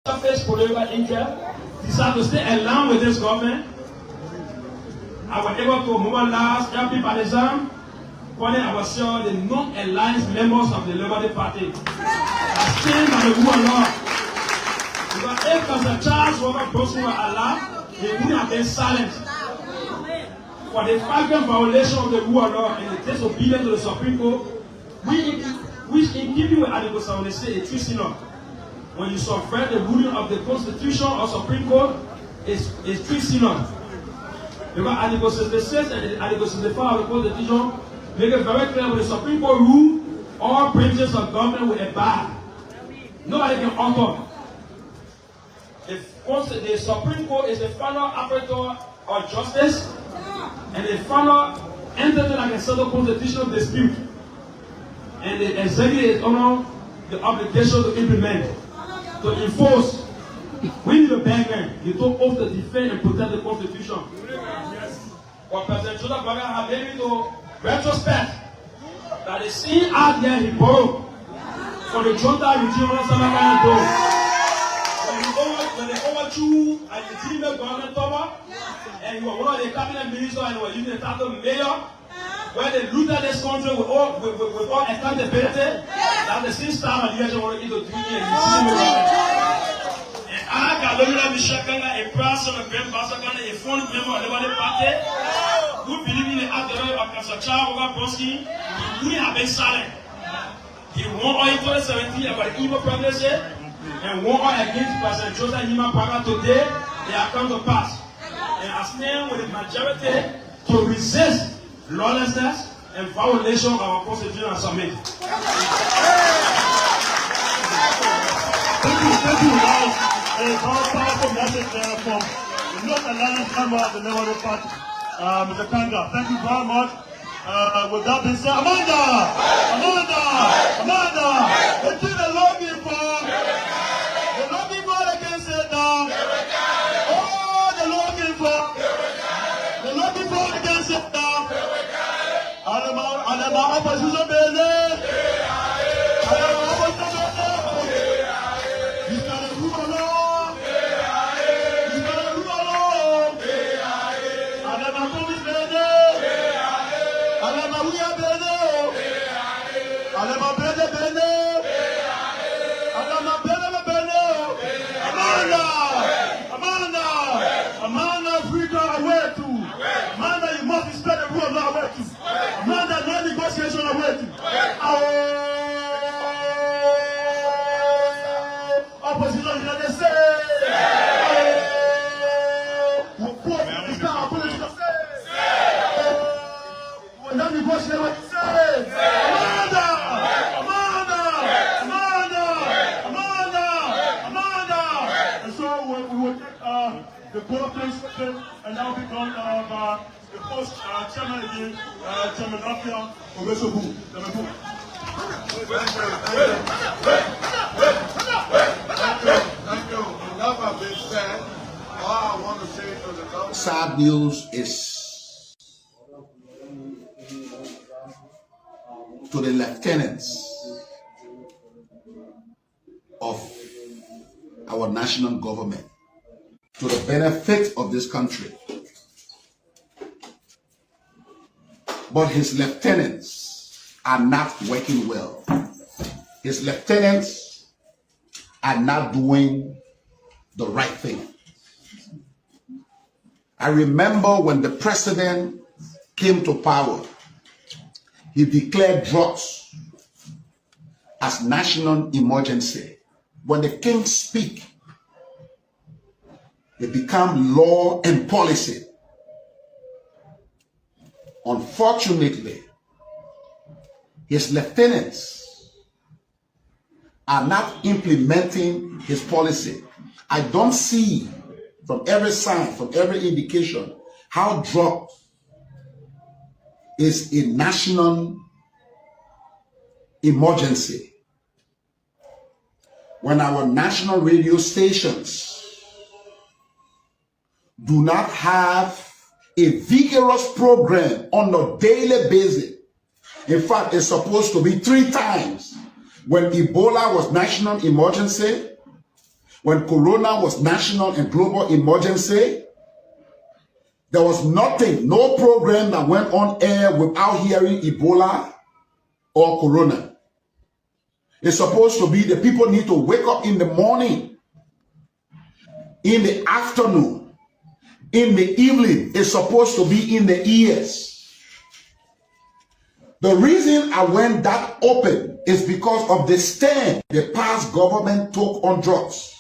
surface political interest, decided to stay along with this government. I was able to mobilize every partisan, calling ourselves the non-alliance members of the Liberty Party. I stand by the rule of law. Because if Mr. Charles Robert Boston were allowed, he would have been silent. For the flagrant violation of the rule of law and the disobedience to the Supreme Court, which in keeping with Article 76, a treason of, when you subvert the ruling of the Constitution or Supreme Court, is treason of. Because Article 66 and Article 65 of the Constitution make it very clear when the Supreme Court rule, all branches of government will abide. Nobody can alter. The Supreme Court is the final arbiter of justice and the final entity that can settle constitutional dispute. And the executive is under the obligation to implement, to enforce. We need a banker. He took oath to defend and protect the Constitution. But President Joseph Baga had maybe to retrospect that the scene out there he borrowed for the junta regime on Samaka. When they overthrew and the team government over, and you were one of the cabinet ministers and you were using the title mayor, where they looted this country with all accountability, that's the same style of the years want to eat the 3 years. And I got to look at a person, a grand pastor, a phone member of the Liberty Party, who believe in the idea of Mr. Charles Robert Boston. He wouldn't have been silent. He won all in 2017 about the evil presidency and won all against President Joseph Nima Baga today. They are come to pass. And I stand with the majority to resist lawlessness and violation of our Constitution and submit. Thank you. A very powerful message there from the North Atlantic member of the Liberty Party, Mr. Kanga. Thank you very much. With that being said, Amanda, the thing the lobby for against it now. Oh, the lobby for against it now. And my opposition building. The board principal, and now become the post chairman again, Chairman Afia Obesobu. Thank you. Enough has been said. All I want to say to the government. Sad news is to the lieutenants of our national government, to the benefit of this country. But his lieutenants are not working well. His lieutenants are not doing the right thing. I remember when the president came to power, he declared drugs as national emergency. When the king speaks, it become law and policy. Unfortunately, his lieutenants are not implementing his policy. I don't see from every sign, from every indication, how drug is a national emergency. When our national radio stations do not have a vigorous program on a daily basis. In fact, it's supposed to be 3 times. When Ebola was national emergency, when Corona was national and global emergency, there was nothing, no program that went on air without hearing Ebola or Corona. It's supposed to be the people need to wake up in the morning, in the afternoon, in the evening. It's supposed to be in the ears. The reason I went that open is because of the stand the past government took on drugs.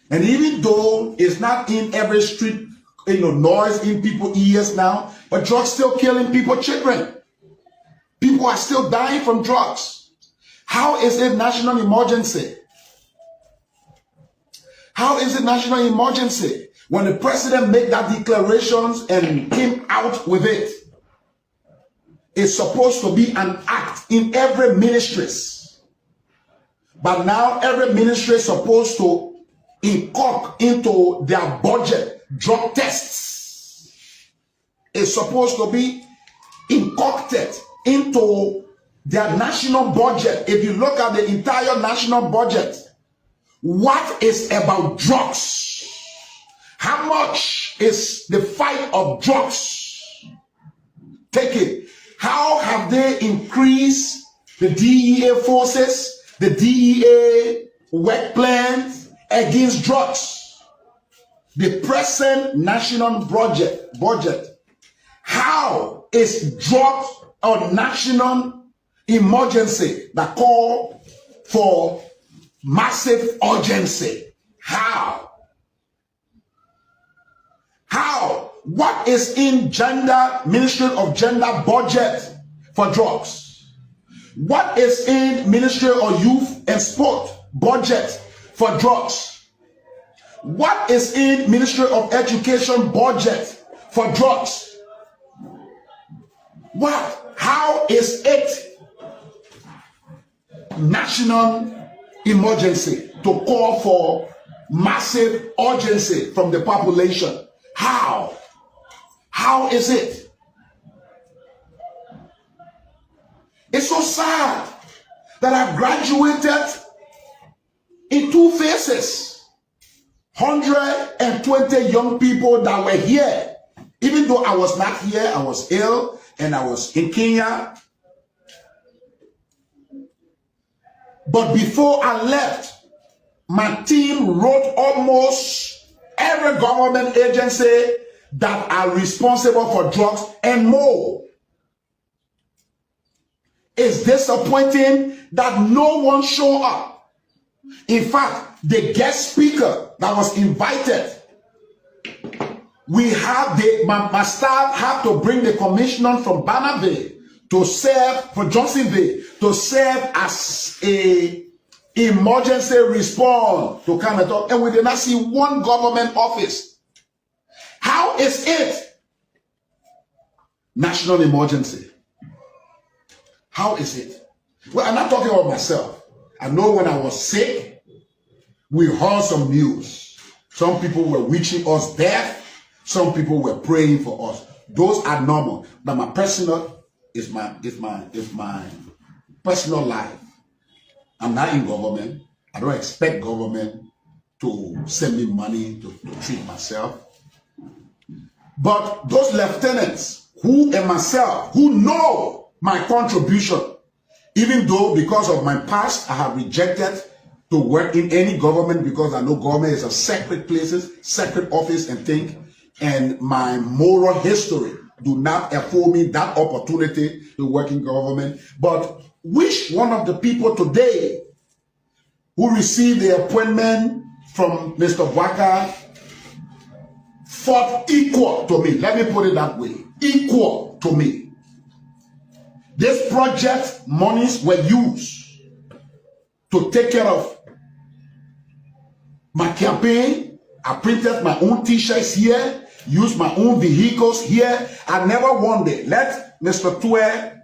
And even though it's not in every street, noise in people's ears now, but drugs still killing people, children. People are still dying from drugs. How is it national emergency? How is it national emergency when the president made that declarations and came out with it? It's supposed to be an act in every ministries. But now every ministry is supposed to incorporate into their budget drug tests. It's supposed to be incorporated into their national budget. If you look at the entire national budget, what is about drugs? How much is the fight of drugs? Take it. How have they increased the DEA forces, the DEA work plans against drugs? The present national budget. How is drugs a national emergency that call for massive urgency? How? How? What is in Ministry of Gender budget for drugs? What is in Ministry of Youth and Sport budget for drugs? What is in Ministry of Education budget for drugs? What? How is it national emergency to call for massive urgency from the population? How? How is it? It's so sad that I've graduated in 2 phases. 120 young people that were here. Even though I was not here, I was ill and I was in Kenya. But before I left, my team wrote almost every government agency that are responsible for drugs and more. It's disappointing that no one showed up. In fact, the guest speaker that was invited, my staff had to bring the commissioner from Bannerville to serve for Johnsonville to serve as a emergency response to come and talk, and we did not see one government office. How is it national emergency? How is it? Well, I'm not talking about myself. I know when I was sick, we heard some news. Some people were wishing us death. Some people were praying for us. Those are normal. But my personal is my personal life. I'm not in government. I don't expect government to send me money to treat myself. But those lieutenants who and myself who know my contribution, even though because of my past I have rejected to work in any government because I know government is a sacred places, sacred office and thing, and my moral history do not afford me that opportunity to work in government. But which one of the people today who received the appointment from Mr. Waka fought equal to me? Let me put it that way. Equal to me. This project monies were used to take care of my campaign. I printed my own t-shirts here, used my own vehicles here. I never wondered, let Mr. Tue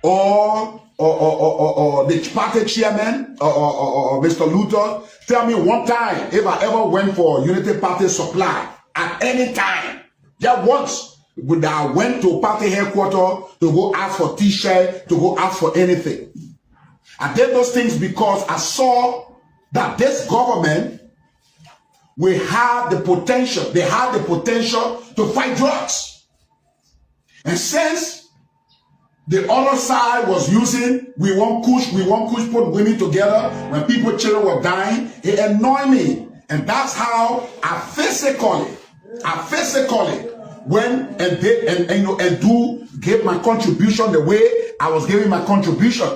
or the party chairman or Mr. Luther tell me one time if I ever went for Unity Party supply at any time. Just once. When I went to party headquarters to go ask for t-shirt, to go ask for anything. I did those things because I saw that this government will have the potential, they have the potential to fight drugs. And since the other side was using, we want push, put women together when people, children were dying, it annoyed me. And that's how I physically went and did and give my contribution the way I was giving my contribution.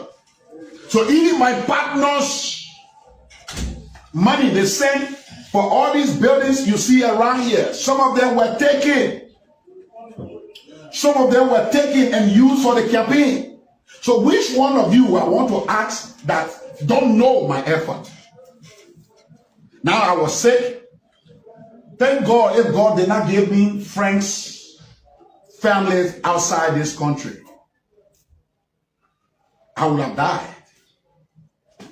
So even my partners' money they sent for all these buildings you see around here, some of them were taken. Some of them were taken and used for the campaign. So which one of you I want to ask that don't know my effort? Now I was sick. Thank God if God did not give me friends, families outside this country, I would have died.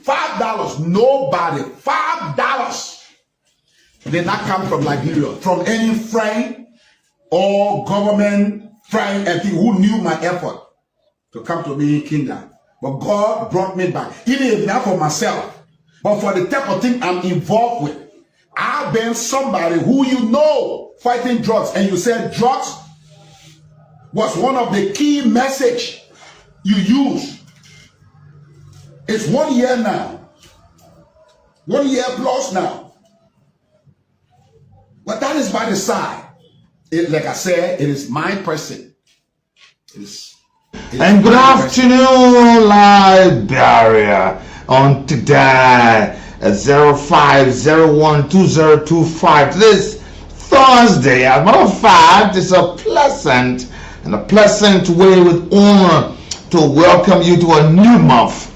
$5, nobody, $5 did not come from Liberia, from any friend or government friend and people who knew my effort to come to me in Kingdom. But God brought me back. Even if not for myself, but for the type of thing I'm involved with. I've been somebody who you know fighting drugs, and you said drugs was one of the key message you used. It's 1 year now. 1 year plus now. But that is by the side. Like I said, it is my person. And good afternoon, Liberia. On today, 05012025. This Thursday, as a matter of fact, it's a pleasant way with honor to welcome you to a new month.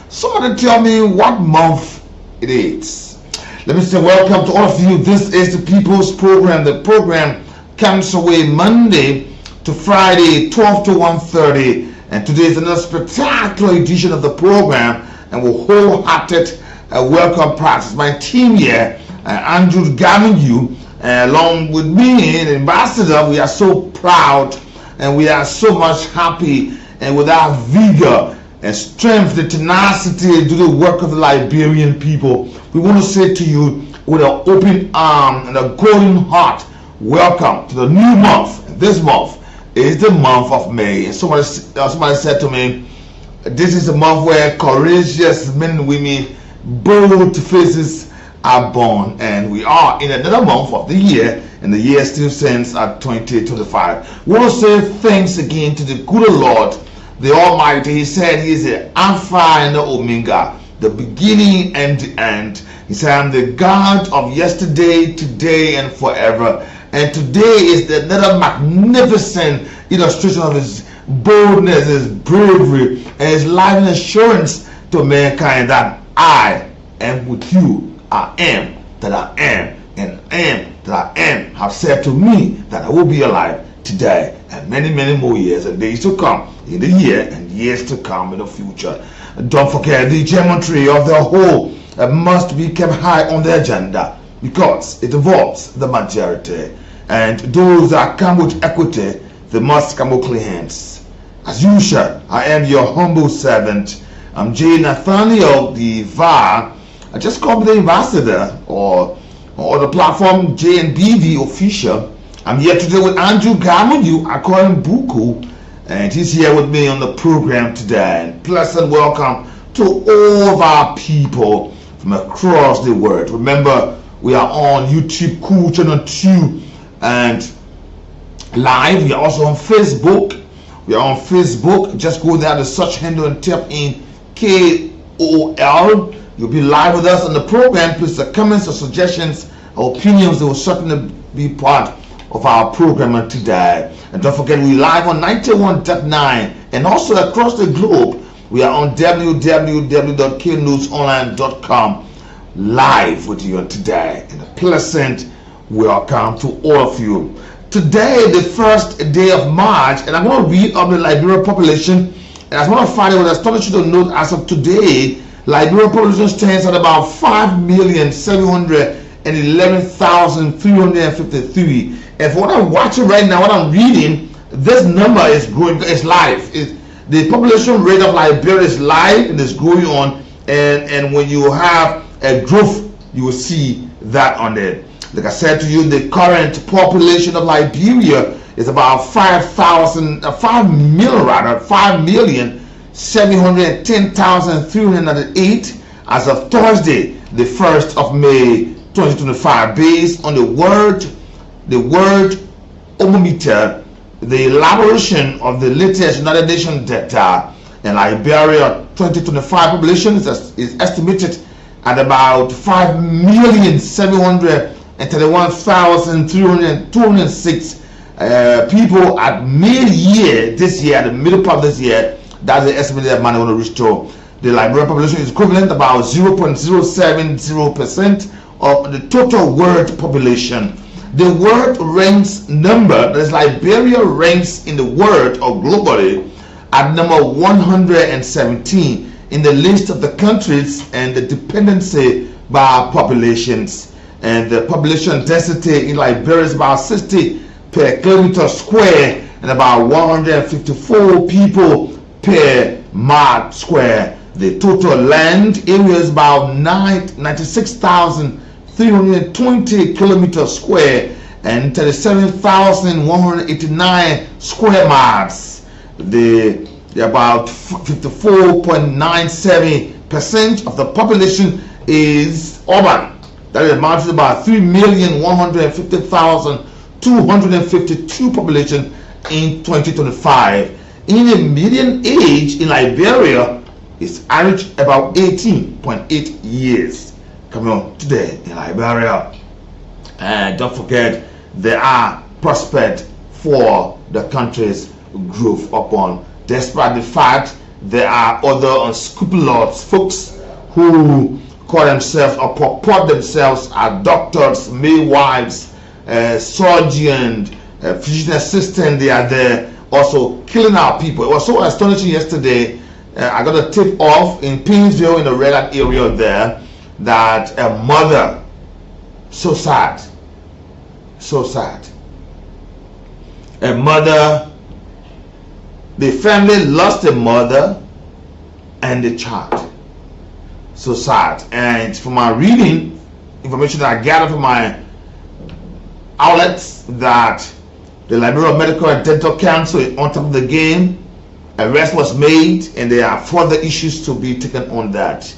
Somebody tell me what month it is. Let me say welcome to all of you. This is the People's Program. The program comes away Monday to Friday, 12 to 1:30. And today is another spectacular edition of the program. And we're wholehearted welcome practice. My team here, Andrew Gaminyu, along with me, the ambassador, we are so proud and we are so much happy, and with our vigor and strength, the tenacity to do the work of the Liberian people, we want to say to you with an open arm and a golden heart, welcome to the new month. This month is the month of May. And somebody said to me, this is a month where courageous men and women, bold faces are born, and we are in another month of the year, and the year still stands at 2025. We want to say thanks again to the good Lord, the Almighty. He said He is the Alpha and the Omega, the beginning and the end. He said, I'm the God of yesterday, today, and forever. And today is another magnificent illustration of His boldness, His bravery, and His life and assurance to mankind that I am with you. I am that I am, and I am that I am have said to me that I will be alive today and many, many more years and days to come in the year and years to come in the future. Don't forget, the geometry of the whole must be kept high on the agenda because it involves the majority. And those that come with equity, they must come with clean hands. As usual, I am your humble servant. I'm J. Nathaniel, the VAR. I just call me the ambassador, or the platform JNBV official. I'm here today with Andrew Gaminyu. I call him Buku, and he's here with me on the program today. And pleasant welcome to all of our people from across the world. Remember, we are on YouTube, Kool Channel 2, and live. We are also on Facebook. Just go there, the search handle, and type in KOL. You'll be live with us on the program. Please, the comments or suggestions or opinions, they will certainly be part of our program today. And don't forget, we live on 91.9 and also across the globe. We are on www.knewsonline.com live with you today. And a pleasant welcome to all of you. Today, the first day of March, and I'm going to read up the Liberia population. And as one of Friday, what I started you to note, as of today, Liberia population stands at about 5,711,353. And for what I'm watching right now, what I'm reading, this number is growing. It's live. The population rate of Liberia is live and is growing on. And when you have growth, you will see that on there. Like I said to you, the current population of Liberia is about 5,710,308 as of Thursday, the 1st of May 2025, based on the World Omometer, the elaboration of the latest United Nations data. In Liberia, 2025 population is estimated at about 5,731,206 people at mid-year this year, at the middle part of this year. That's the estimated amount going to restore. The Liberian population is equivalent about 0.070% of the total world population. The world ranks number, that is Liberia ranks in the world or globally at number 117 in the list of the countries and the dependency by populations. And the population density in Liberia is about 60 per kilometer square and about 154 people per mile square. The total land area is about 96,320 kilometers square and 37,189 square miles. The about 54.97% of the population is urban. That amounts to about 3,150,252 population in 2025. In the median age in Liberia is average about 18.8 years. Coming on today in Liberia, and don't forget there are prospects for the country's growth upon, despite the fact there are other unscrupulous folks who call themselves or purport themselves as doctors, midwives, surgeons, physician assistants. They are there also killing our people. It was so astonishing yesterday. I got a tip off in Painesville in the Red Light area there that a mother, so sad, a mother, the family lost a mother and a child. So sad. And from my reading, information that I gathered from my outlets, that the Liberia Medical and Dental Council is on top of the game. Arrest was made and there are further issues to be taken on that.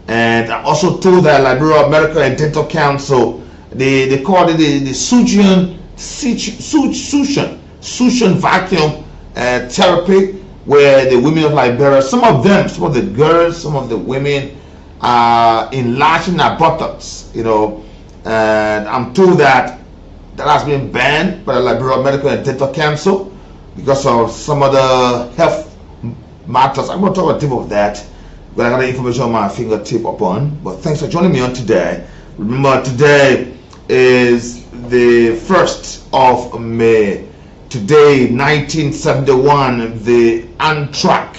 And I also told that Liberia Medical and Dental Council, they called it the suction vacuum therapy, where the women of Liberia, some of the girls, some of the women are enlarging their buttocks, and I'm told that has been banned by the Liberia Medical and Dental Council because of some of the health matters. I'm going to talk about tip of that, but I got the information on my fingertip upon. But thanks for joining me on today. Remember, today is the 1st of May. Today, 1971, the Amtrak,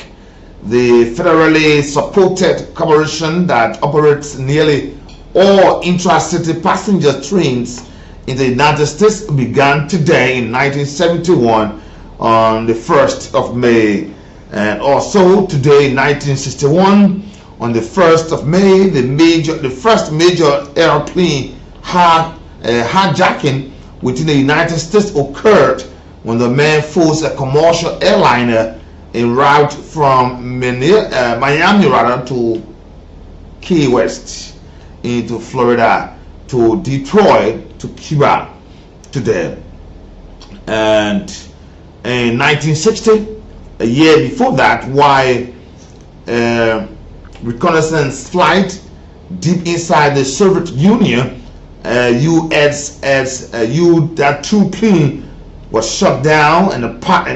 the federally supported corporation that operates nearly all intra-city passenger trains in the United States, began today in 1971 on the 1st of May. And also today in 1961, on the 1st of May, the first major airplane hijacking within the United States occurred when the man forced a commercial airliner en route from Miami to Key West into Florida to Detroit to Cuba today. And in 1960, a year before that, while reconnaissance flight deep inside the Soviet Union, U-2 plane was shot down, and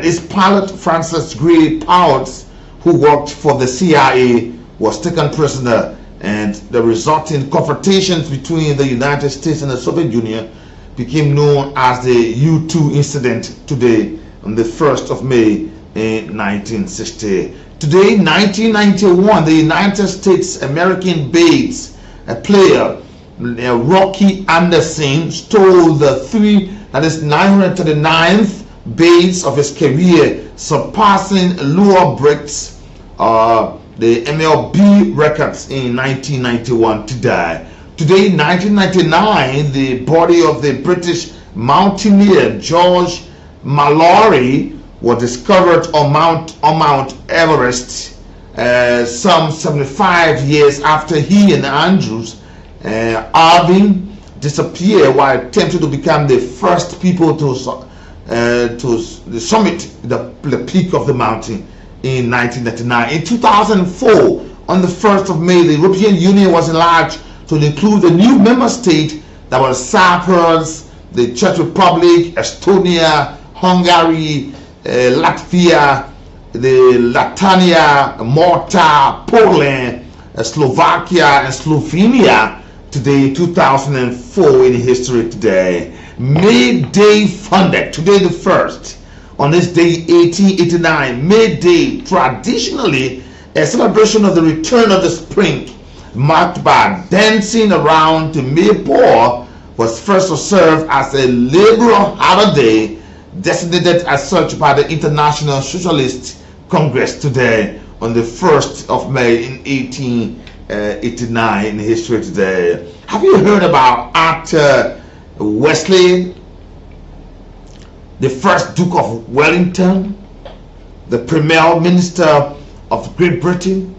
its pilot, Francis Gray Powers, who worked for the CIA, was taken prisoner, and the resulting confrontations between the United States and the Soviet Union became known as the U-2 incident today on the 1st of May in 1960. Today, 1991, the United States American bass player Rocky Anderson stole the 939th bass of his career, surpassing Lou Briggs, the MLB records in 1991 today. Today, in 1999, the body of the British mountaineer George Mallory was discovered on Mount Everest some 75 years after he and Andrews Irving disappeared while attempting to become the first people to the summit, the peak of the mountain in 1999. In 2004, on the 1st of May, the European Union was enlarged to include the new member state that was Cyprus, the Czech Republic, Estonia, Hungary, Latvia, the Lithuania, Malta, Poland, Slovakia, and Slovenia. Today, 2004 in history today. May Day funded, today the 1st. On this day, 1889, May Day, traditionally a celebration of the return of the spring, marked by dancing around the maypole, was first observed as a liberal holiday designated as such by the International Socialist Congress today on the 1st of May in 1889 in history today. Have you heard about Arthur Wesley, the first Duke of Wellington, the Premier Minister of Great Britain?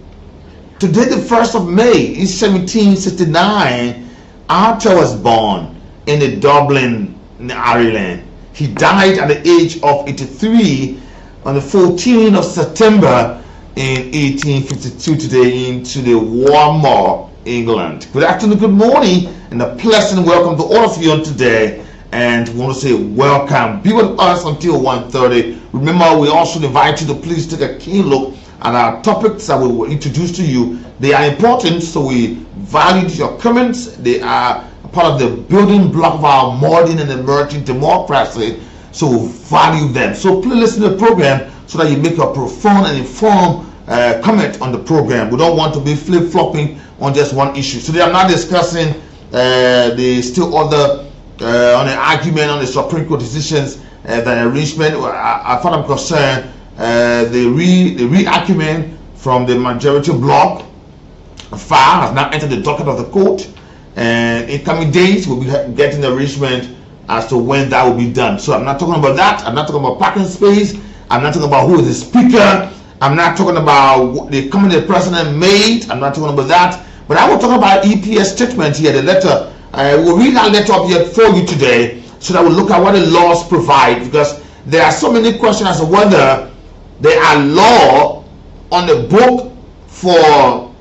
Today, the 1st of May in 1769, Arthur was born in Dublin, in Ireland. He died at the age of 83 on the 14th of September in 1852 today into the Warmore, England. Good afternoon, good morning, and a pleasant welcome to all of you on today. And we want to say welcome. Be with us until 1:30. Remember, we also invite you to please take a keen look at our topics that we will introduce to you. They are important, so we value your comments. They are part of the building block of our modern and emerging democracy, so we value them. So please listen to the program so that you make a profound and informed comment on the program. We don't want to be flip-flopping on just one issue. Today I'm not discussing the still other on an argument on the Supreme Court decisions that arrangement. As far as I'm concerned, the re-argument from the majority bloc file has now entered the docket of the court, and in coming days we'll be getting the arrangement as to when that will be done. So I'm not talking about that. I'm not talking about parking space. I'm not talking about who is the speaker. I'm not talking about the comment the president made. I'm not talking about that. But I will talk about EPS statement here, the letter. We'll read that letter up here for you today so that we'll look at what the laws provide, because there are so many questions as to whether there are law on the book for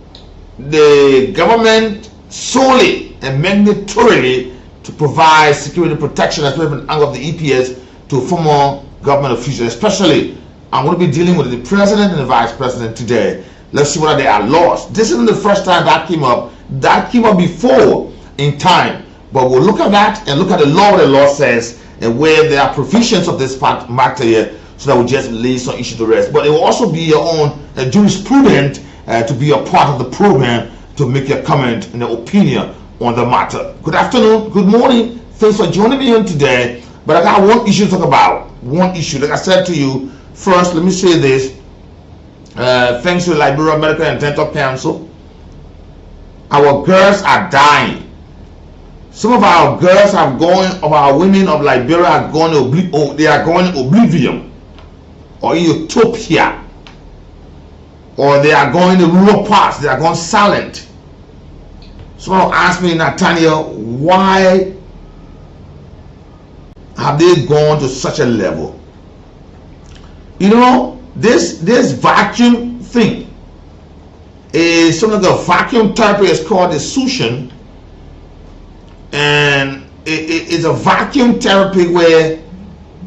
the government solely and mandatorily to provide security protection, especially from the angle of the EPS, to former government officials. Especially, I'm going to be dealing with the president and the vice president today. Let's see whether there are laws. This isn't the first time that came up. That came up before in time, but we'll look at that and look at the law, the law says, and where there are provisions of this matter here, so that we just lay some issue to rest. But it will also be your own jurisprudence to be a part of the program to make your comment and your opinion on the matter. Good afternoon, good morning. Thanks for joining me on today. But I got one issue to talk about. One issue. Like I said to you, first, let me say this. Thanks to the Liberia Medical and Dental Council, our girls are dying. Some of our girls have gone, of our women of Liberia are going to they are going to oblivion, or utopia, or they are going to rural parts. They are going silent. Someone asked me, Nathaniel, why have they gone to such a level? You know, this vacuum thing is something like a vacuum therapy. Is called the suction, and it's a vacuum therapy where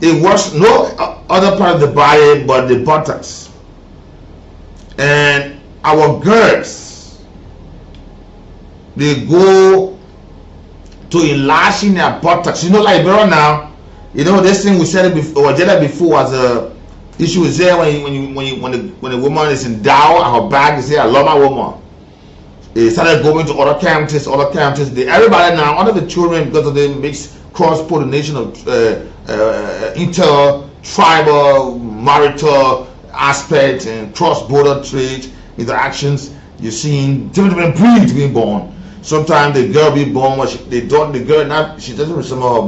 it works no other part of the body but the buttocks. And our girls, they go to enlarging their buttocks. You know, Liberia now, you know, this thing we said it before, or did that before, as a issue is there when a woman is in Dow and her bag is here. I love my woman. They started going to other counties. Everybody now, all of the children, because of the mixed cross-pollination of inter-tribal, marital aspects and cross-border trade, interactions, you're seeing different breeds being born. Sometimes the girl be born, the girl not, she doesn't resemble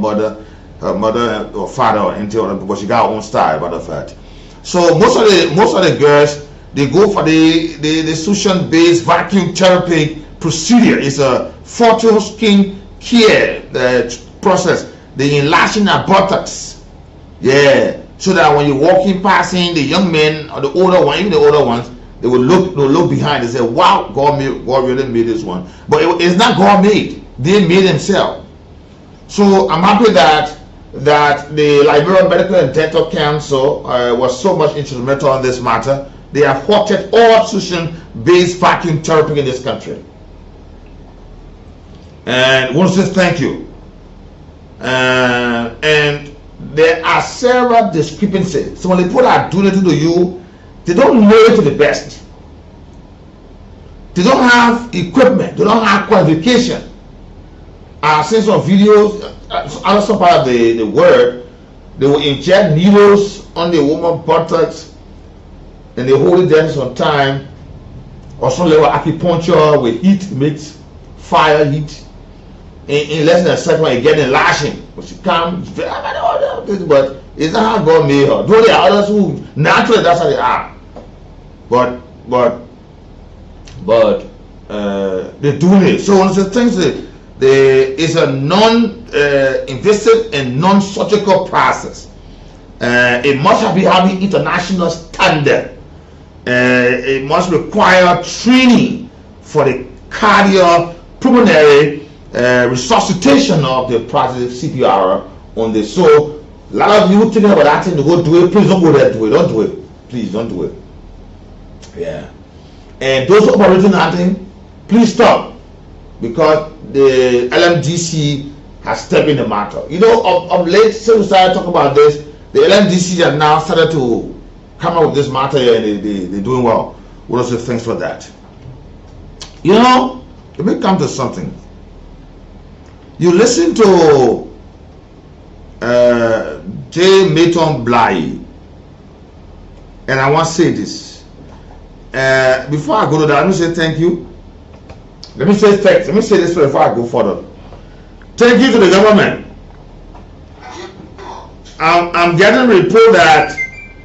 her mother or father or anything other, but she got her own style, matter of fact. So most of the girls, they go for the suction-based vacuum therapy procedure. It's a photo skin care process. They enlarging their buttocks, yeah, so that when you're walking passing the young men or the older ones, even the older ones, they will look behind and say, "Wow, God really made this one." But it's not God made; they made themselves. So I'm happy that the Liberian Medical and Dental Council was so much instrumental in this matter. They have halted all suction-based vacuum therapy in this country. And I want to say thank you. And there are several discrepancies. So when the people are doing it to you, they don't know it to the best. They don't have equipment. They don't have qualification. I've seen some videos, other some part of the world, they will inject needles on the woman's buttocks and they hold it there some time, or some level of acupuncture with heat, makes fire heat. In less than a second, you get in lashing. But she comes, but it's not how God made her. Though there are others who naturally that's how they are. But they're doing it. So one of the things it's a non-invasive and non-surgical process. It must be having international standard. It must require training for the cardiopulmonary resuscitation of the process CPR on this. So a lot of you thinking about that thing to go do it, please don't go there, do it. Don't do it. Please don't do it. Yeah. And those operating that thing, please stop, because the LMDC has stepped in the matter. You know, of late, since we started talking about this, the LMDC have now started to come up with this matter here, and they're doing well. We also say thanks for that. You know, let me come to something. You listen to J. Mayton Bly, and I want to say this. Before I go to that, let me say thank you. Let me say thanks. Let me say this before I go further. Thank you to the government. I'm getting a report that,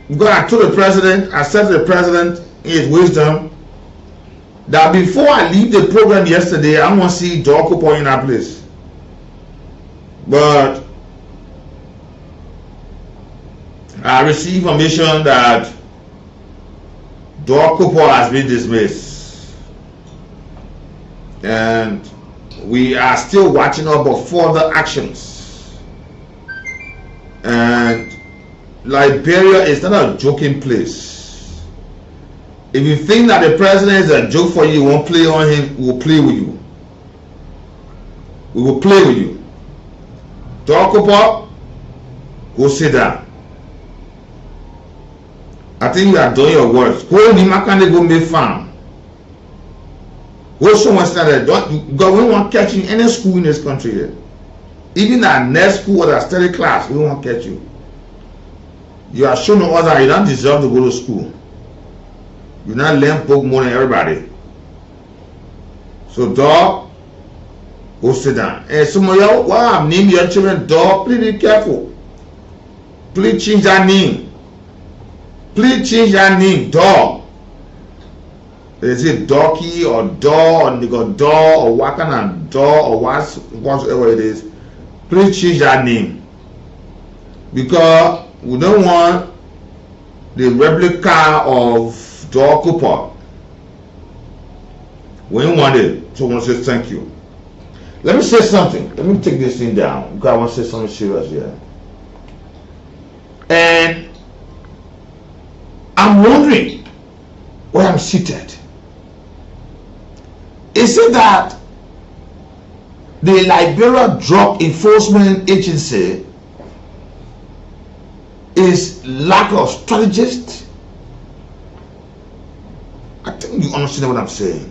because I told the president, I said to the president in his wisdom, that before I leave the program yesterday, I want to see Dog Cooper in that place. But I received information that Dog Cooper has been dismissed. And we are still watching out for further actions. And Liberia is not a joking place. If you think that the president is a joke for you, you won't play on him, we will play with you. We will play with you. Talk about, go sit down. I think you are doing your worst. Go in the go make farm. Go somewhere started. Don't go. We won't catch you in any school in this country here. Even at next school or that study class, we won't catch you. You are showing us that you don't deserve to go to school. You not learn book more than everybody. So dog, go sit down. And some of y'all, wow, name your children dog. Please be careful. Please change that name. Please change that name, dog. Is it doggy or dog or nigga dog or what kind of dog or whatsoever it is? Please change that name, because we don't want the replica of Dog Cooper. We don't want it. So I want to say thank you. Let me say something. Let me take this thing down, because I want to say something serious here. And I'm wondering where I'm seated. Is it that the Liberia Drug Enforcement Agency is lack of strategists? I think you understand what I'm saying.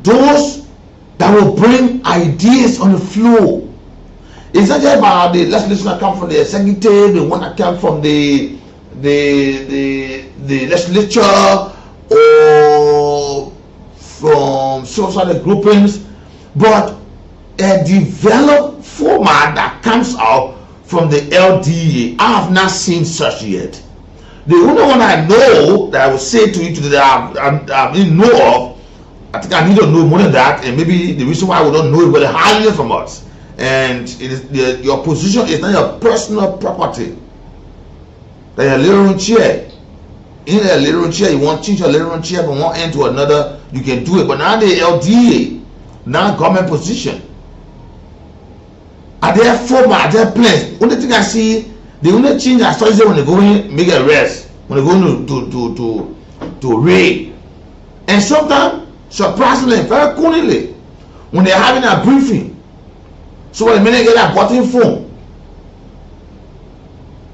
Those that will bring ideas on the floor. It's not just about the legislation come from the executive, the one that come from the legislature, or from social groupings, but a developed format that comes out from the LDA. I have not seen such yet. The only one I know that I will say to you today that I didn't know of, I think I need to know more than that, and maybe the reason why we don't know it, but they're hiding it from us. And it is your position is not your personal property. That your little room chair, in a little room chair, you want to change your little room chair from one end to another, you can do it. But now the LDA, now government position, are there format, are there plans? Only thing I see, the only change I saw is when they go in, make a rest, when they go to raid. And sometimes, surprisingly, very coolly, when they're having a briefing, so when the minute get a button phone,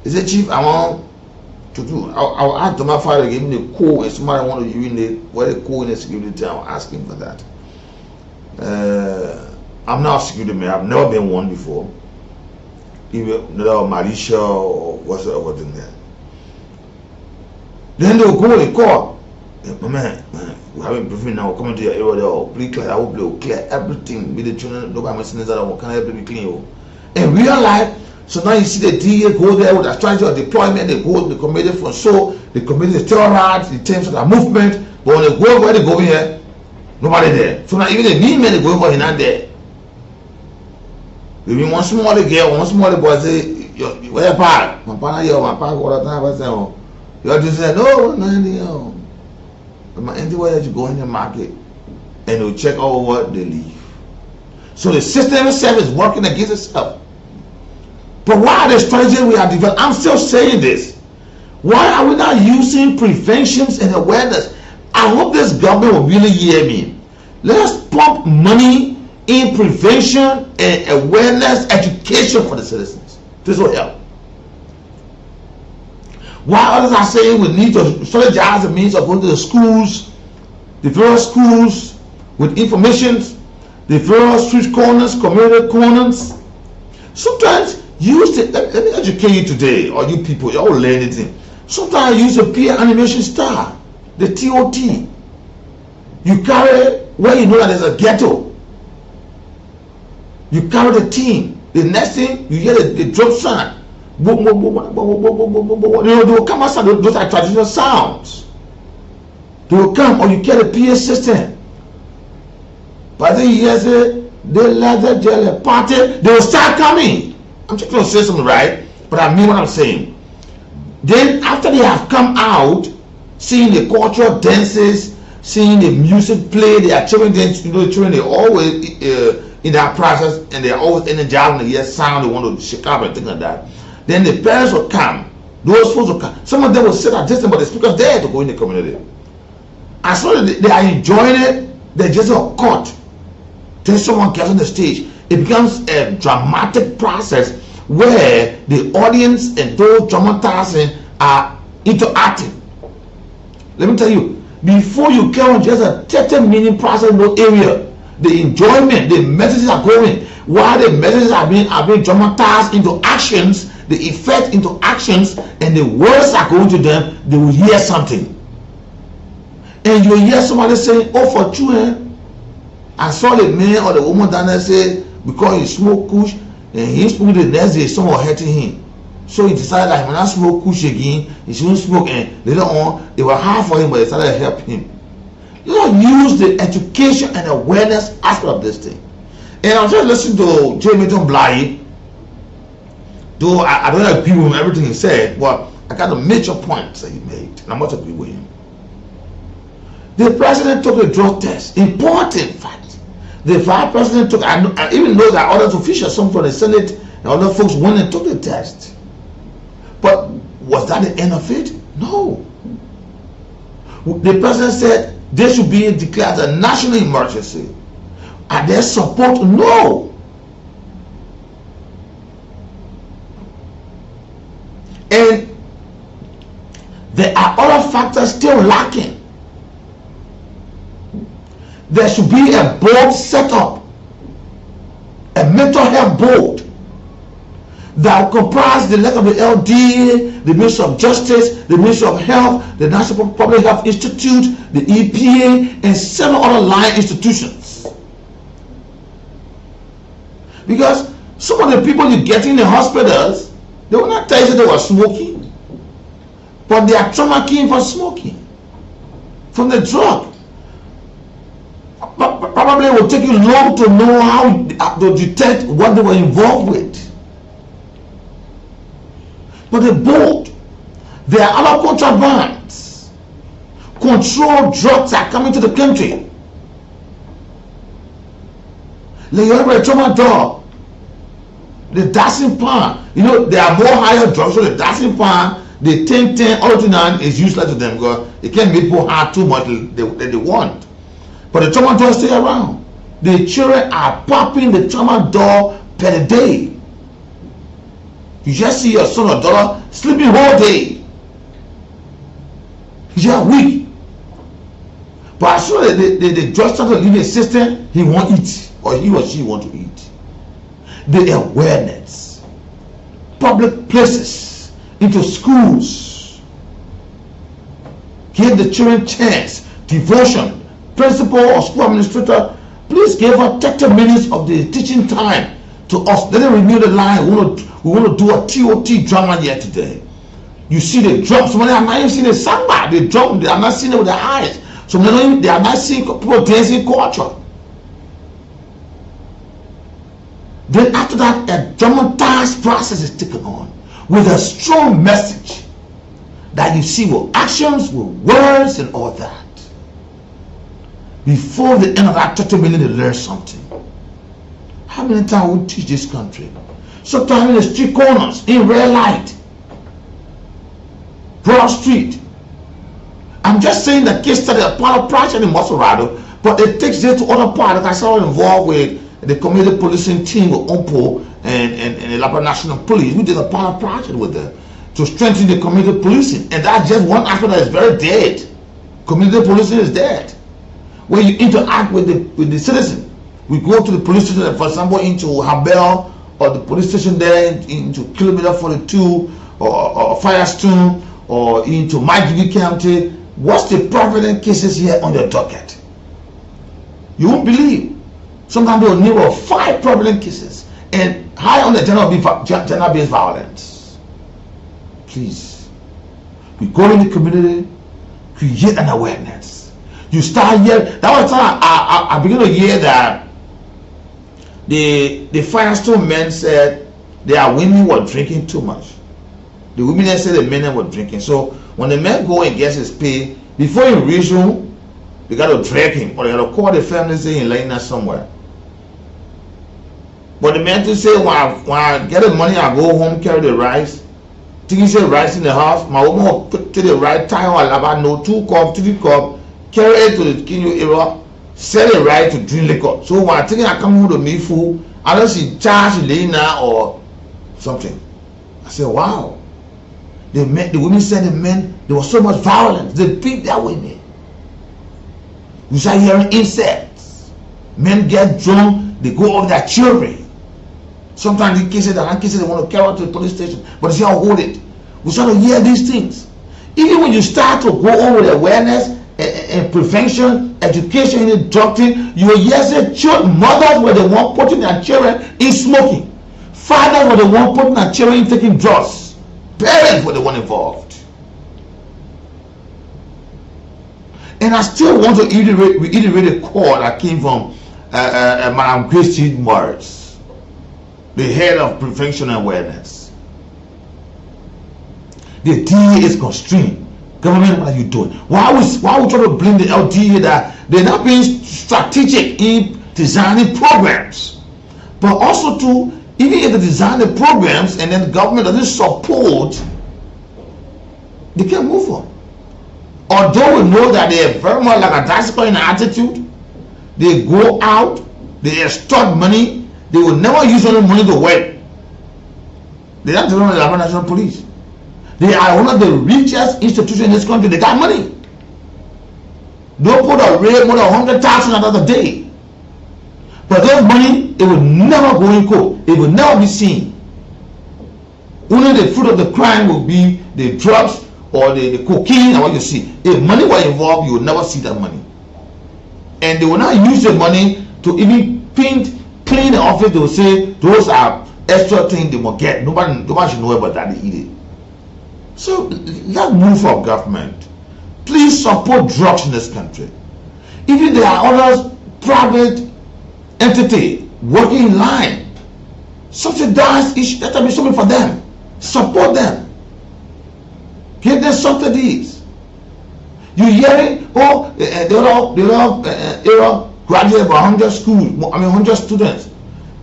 he said, Chief, I want to do. I'll ask to my father, give me the Kool, and somebody want to urinate, where the Kool in the security, I'll ask him for that. I'm not a security man, I've never been one before. Even Marisha or what's the other thing there. Then they'll go and call. My man, we're having briefing now, we're coming to your area there, please clear, I hope they'll clear everything. Be the children, nobody must say that I can help you clean. In real life, so now you see the DA go there with a strategy of deployment, they go to the committee for so, the committee is terrorized in terms of the movement, but when they go where they go here, nobody there. So now even the mean men they go for, he's not there. Maybe one small girl, one small boy say, where you park? My partner here, my park all the time. I say, oh, you just say, no, no. Anywhere that you go in the market, and they'll check over what they leave. So the system itself is working against itself. But why are the strategies we are developing? I'm still saying this. Why are we not using preventions and awareness? I hope this government will really hear me. Let us pump money in prevention and awareness education for the citizens. This will help. While others are saying we need to strategize the means of going to the schools, the various schools with information, the various street corners, community corners. Sometimes use the, let me educate you today, or you people, you all learn anything. Sometimes use a peer animation star, the TOT. You carry where you know that there's a ghetto. You carry the team. The next thing you hear the drum sound. They will come outside, those are traditional sounds. They will come, or you get a PA system. But then you hear say, they let the jelly party, they will start coming. I'm just going to say something right, but I mean what I'm saying. Then after they have come out, seeing the cultural dances, seeing the music play, they are children, children, they always in that process, and they're always energized when they hear sound, they want to shake up and things like that. Then the parents will come, those folks will come. Some of them will sit at distance, but the speakers there to go in the community. As long as they are enjoying it, they just are caught. Then someone gets on the stage. It becomes a dramatic process where the audience and those dramatizing are interacting. Let me tell you, before you get on just a 30-minute process in those area, the enjoyment, the messages are going. While the messages are being dramatized into actions, the effect into actions, and the words are going to them, they will hear something. And you will hear somebody say, oh, for true, I saw the man or the woman down there say, because he smoked kush, and he smoked the next day, someone hurting him. So he decided that he will not smoke kush again, he shouldn't smoke, and later on, they were hard for him, but they started to help him. Let us use the education and awareness aspect of this thing. And I was just listening to Jeremy Bly. Though I don't agree with him, everything he said, but I got the major points that he made, and I must agree with him. The president took a drug test. Important fact. The vice president took, I even know that other officials, some from the Senate and other folks went and took the test. But was that the end of it? No. The president said this should be declared a national emergency. Are there support? No. And there are other factors still lacking. There should be a board set up, a mental health board that will comprise the leg of the LDA, the Ministry of Justice, the Ministry of Health, the National Public Health Institute, the EPA, and several other line institutions. Because some of the people you get in the hospitals, they will not tell you they were smoking, but their trauma came from smoking, from the drug. Probably it will take you long to know how to detect what they were involved with. But the bold, there are other contrabands. Controlled drugs are coming to the country. The trauma dog, the dancing pan. You know, there are more higher drugs, so the dancing pan, the 10-10, all of that is useless to them because it can't make people hard too much that they want. But the trauma dog stay around. The children are popping the trauma dog per day. You just see your son or daughter sleeping whole day. He's just weak. But as soon as the drug start to leave his system, he won't eat, or he or she want to eat. The awareness, public places, into schools, give the children chance, devotion. Principal or school administrator, please give her 30 minutes of the teaching time to us. Let them renew the line. We want to do a TOT drama here today. You see the drums. Some of them have not even seen the samba. The drum, they have not seen it with their eyes. Some of them, they have not seen people dancing culture. Then after that, a dramatized process is taken on with a strong message that you see with actions, with words, and all that. Before the end of that 30 minutes, they learn something. How many times we teach this country? Sometimes in the street corners, in red light, Broad Street. I'm just saying the case study of part of project in Maserado, but it takes it to other parts. I saw involved with the community policing team with OMPO and the Lapa National Police. We did a part of project with them to strengthen the community policing. And that's just one aspect that is very dead. Community policing is dead. When you interact with the citizen, we go to the police station, for example, into Habel or the police station there, into Kilometer 42 or Firestone or into Mike County. What's the prevalent cases here on the docket? You won't believe. Sometimes there will near 5 prevalent cases and high on the gender-based violence. Please, we go in the community, create an awareness. You start here. That was time I began to hear that the Firestone men said their women were drinking too much. The women said the men were drinking. So when the men go and get his pay, before he reach home, they got to drag him or they got to call the family and say he's lying there somewhere. But the man to say when I get the money, I go home, carry the rice. Think he said rice in the house. My woman will put to the right time or about no 2 cup, 3 cup. Carry it to the Kinyo area, sell it right to drink liquor. So when I think I come home to me food, I don't see charge Lena or something. I said, wow. The women said the men, there was so much violence. They beat their women. We start hearing insects. Men get drunk, they go over their children. Sometimes in cases they want to carry out to the police station, but they say, I'll hold it. We start to hear these things. Even when you start to go on with awareness, and prevention, education, and doctrine, you will hear say mothers were the one putting their children in smoking. Fathers were the one putting their children in taking drugs. Parents were the one involved. And I still want to reiterate a call that came from Madam Grace Morris, the head of prevention and awareness. The DA is constrained. Government, what are you doing? Why we try to blame the LDA that they're not being strategic in designing programs? But also too, even if they design the programs and then the government doesn't support, they can't move on. Although we know that they are very much like a bicycle in attitude, they go out, they extort money, they will never use any money to work. They don't run the National Police. They are one of the richest institutions in this country. They got money. They'll put a rate more than 100,000 another day. But those money, it will never go in court. It will never be seen. only the fruit of the crime will be the drugs or the cocaine and what you see. If money were involved, you will never see that money. And they will not use the money to even clean the office. They will say those are extra things they will get. Nobody should know about that. They eat it. So let's move from government. Please support drugs in this country. Even there are other private entities working in line, subsidize each. Let there be something for them. Support them. Give them subsidies. You hearing? Oh, they all graduate about 100 schools. 100 students.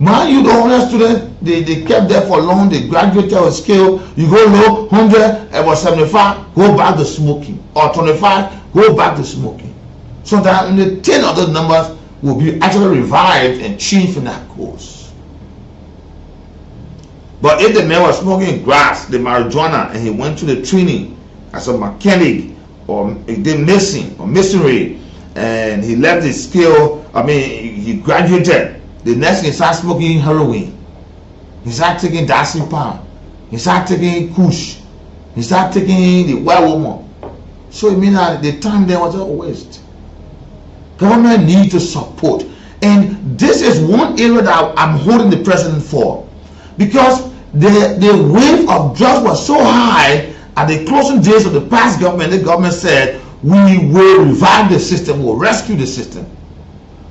Man, you the 100 students, they kept there for long. They graduated on scale. You go low, 100, about 75, go back to smoking, or 25, go back to smoking. So that only 10 of those numbers will be actually revived and changed from that course. But if the man was smoking grass, the marijuana, and he went to the training as a mechanic, or he did nursing or masonry, and he left his skill, he graduated. The next thing, he started smoking heroin. He started taking diazepam. He started taking kush. He started taking the white woman. So it means that the time there was a waste. Government needs to support. And this is one area that I'm holding the president for. Because the wave of drugs was so high at the closing days of the past government. The government said, we will revive the system, we'll rescue the system.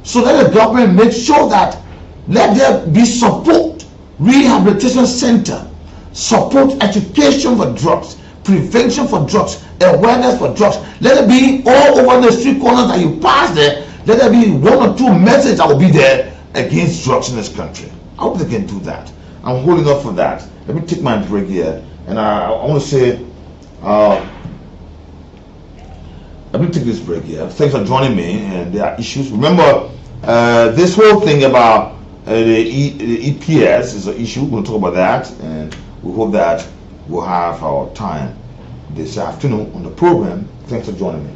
So let the government make sure that let there be support, rehabilitation center, support education for drugs, prevention for drugs, awareness for drugs. Let it be all over the street corners that you pass there. Let there be one or two messages that will be there against drugs in this country. I hope they can do that. I'm holding up for that. Let me take my break here, and I want to say, let me take this break here. Thanks for joining me. And there are issues. Remember, this whole thing about the EPS is an issue. We'll talk about that, and we hope that we'll have our time this afternoon on the program. Thanks for joining me.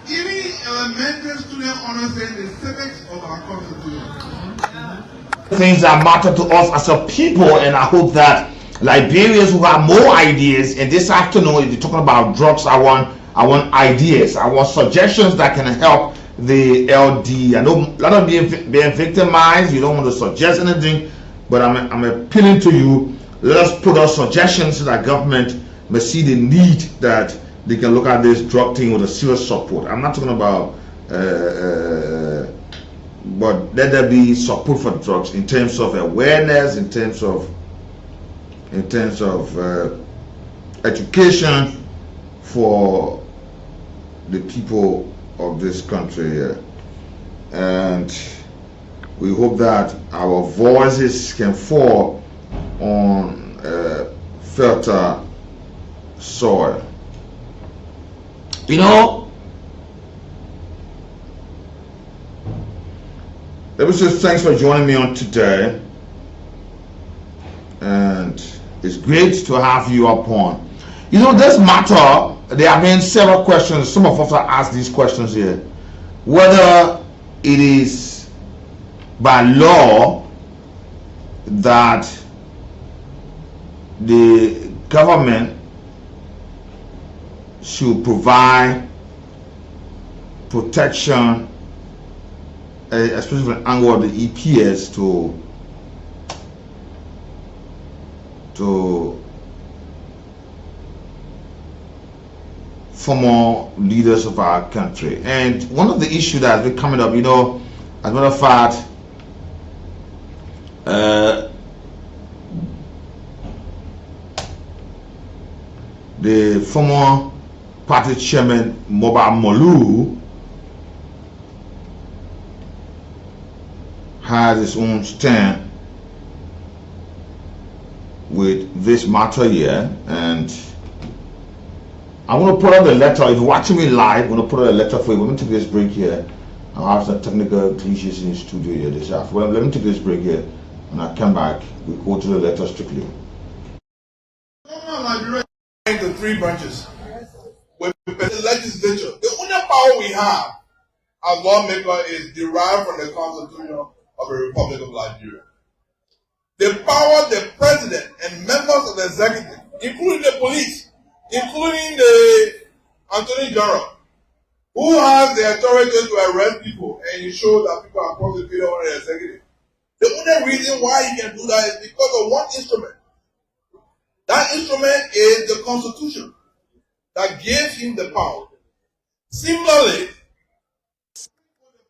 Even elementary students understand the civics of our constitution. Things that matter to us as a people, and I hope that Liberians who have more ideas, and this afternoon, if you're talking about drugs, I want ideas, I want suggestions that can help the LD. I know a lot of being victimized, you don't want to suggest anything, but I'm appealing to you. Let us put our suggestions so that government may see the need that they can look at this drug thing with a serious support. I'm not talking about, but let there be support for drugs in terms of awareness, in terms of education for the people of this country. And we hope that our voices can fall on fertile soil. You know, let me say thanks for joining me on today, and it's great to have you upon. You know, this matter there have been several questions. Some of us have asked these questions here. Whether it is by law that the government should provide protection, especially from the angle of the EPS, to former leaders of our country. And one of the issues that has been coming up, as a matter of fact, the former party chairman Moba Molu has his own stand with this matter here, and I want to put out the letter. If you're watching me live, I'm going to put out a letter for you. We're going to take this break here. I'll have some technical glitches in the studio here this afternoon. Well, let me take this break here, and I'll come back. We'll go to the letter strictly. The three branches. With the legislature, the only power we have as lawmaker is derived from the Constitution of the Republic of Nigeria. The power the president and members of the executive, including the police, including the Attorney General, who has the authority to arrest people and ensure that people are prosecuted under the executive. The only reason why he can do that is because of one instrument. That instrument is the Constitution that gives him the power. Similarly, the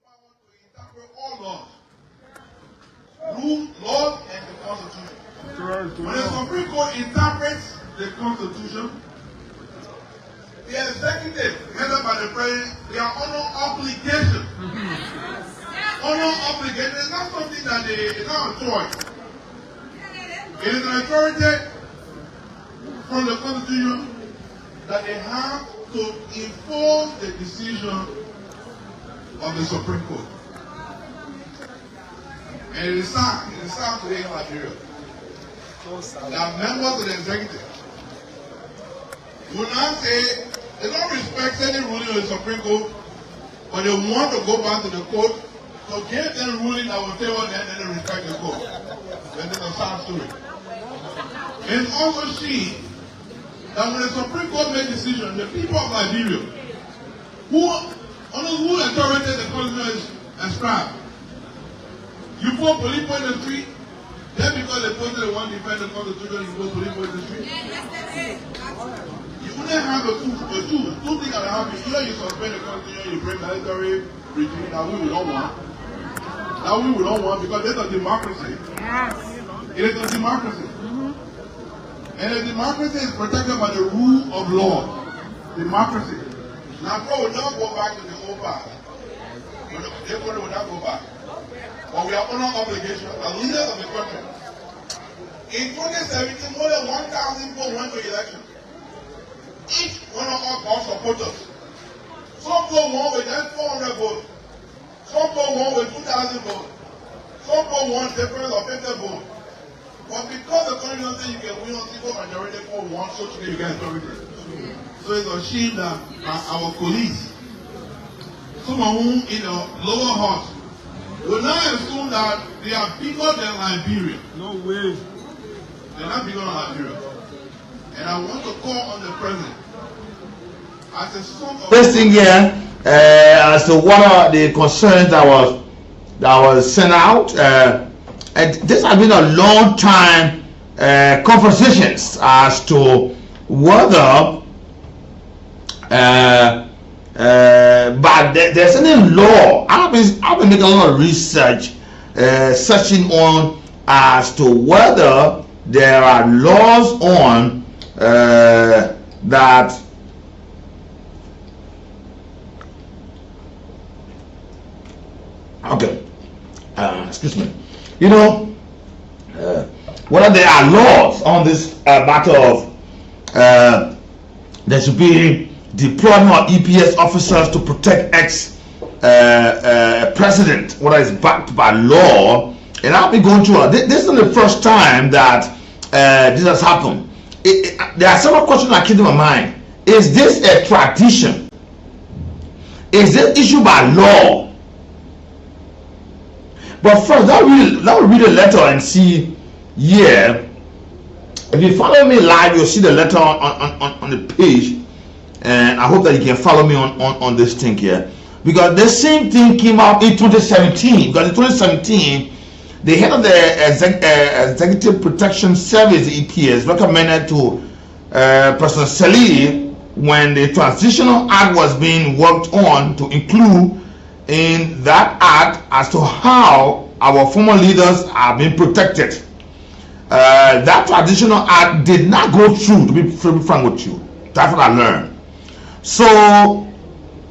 power to interpret all laws, laws and the Constitution. When the Supreme Court interprets the Constitution, the executive, headed by the president, they are under obligation. Under obligation is not something that it's not a choice. It is an authority from the Constitution that they have to enforce the decision of the Supreme Court. And it is sad today in Nigeria that members of the executive will not say they don't respect any ruling of the Supreme Court, but they want to go back to the court to get them ruling that will favor them and they respect the court. And it's a sad story. And also see that when the Supreme Court made decision, the people of Nigeria, who authority the Constitution is ascribed, you put police in the street, then because the president want to defend the Constitution, you put police in the street. You wouldn't have two things that happen. Either you suspend the Constitution, you bring military regime that we don't want. That we don't want because it's a democracy. Yes. It is a democracy. And the democracy is protected by the rule of law. Democracy. Now, God will not go back to the old path. They will not go back. But we are under obligation as leaders of the country. In 2017, more than 1,000 people went to election. Each one of us got supporters. Some go won with just 400 votes. Some go won with 2,000 votes. Some go won difference of 50 votes. But because the Constitution says you can win on simple majority for one, so today you get authority. So it's a shame that our colleagues, some of whom in the lower house, will now assume that they are bigger than Liberia. No way. They're not bigger than Liberia. And I want to call on the president as a son of this thing here, as to what are the concerns that was sent out. And this has been a long time conversations as to whether but there's any law. I've been making a lot of research, searching on as to whether there are laws on that okay, excuse me. Whether there are laws on this matter of there should be deployment of EPS officers to protect ex-president, whether it's backed by law. And I'll be going through this isn't the first time that this has happened. There are several questions that came to my mind. Is this a tradition? Is this issued by law? But first, let me read the letter and see. Yeah, if you follow me live, you'll see the letter on the page, and I hope that you can follow me on this thing here, because the same thing came out in 2017. Because in 2017, the head of the Executive Protection Service, the EPS, recommended to President Salih, when the Transitional Act was being worked on, to include in that act as to how our former leaders are being protected. That Transitional Act did not go through, to be frank with you. That's what I learned. So,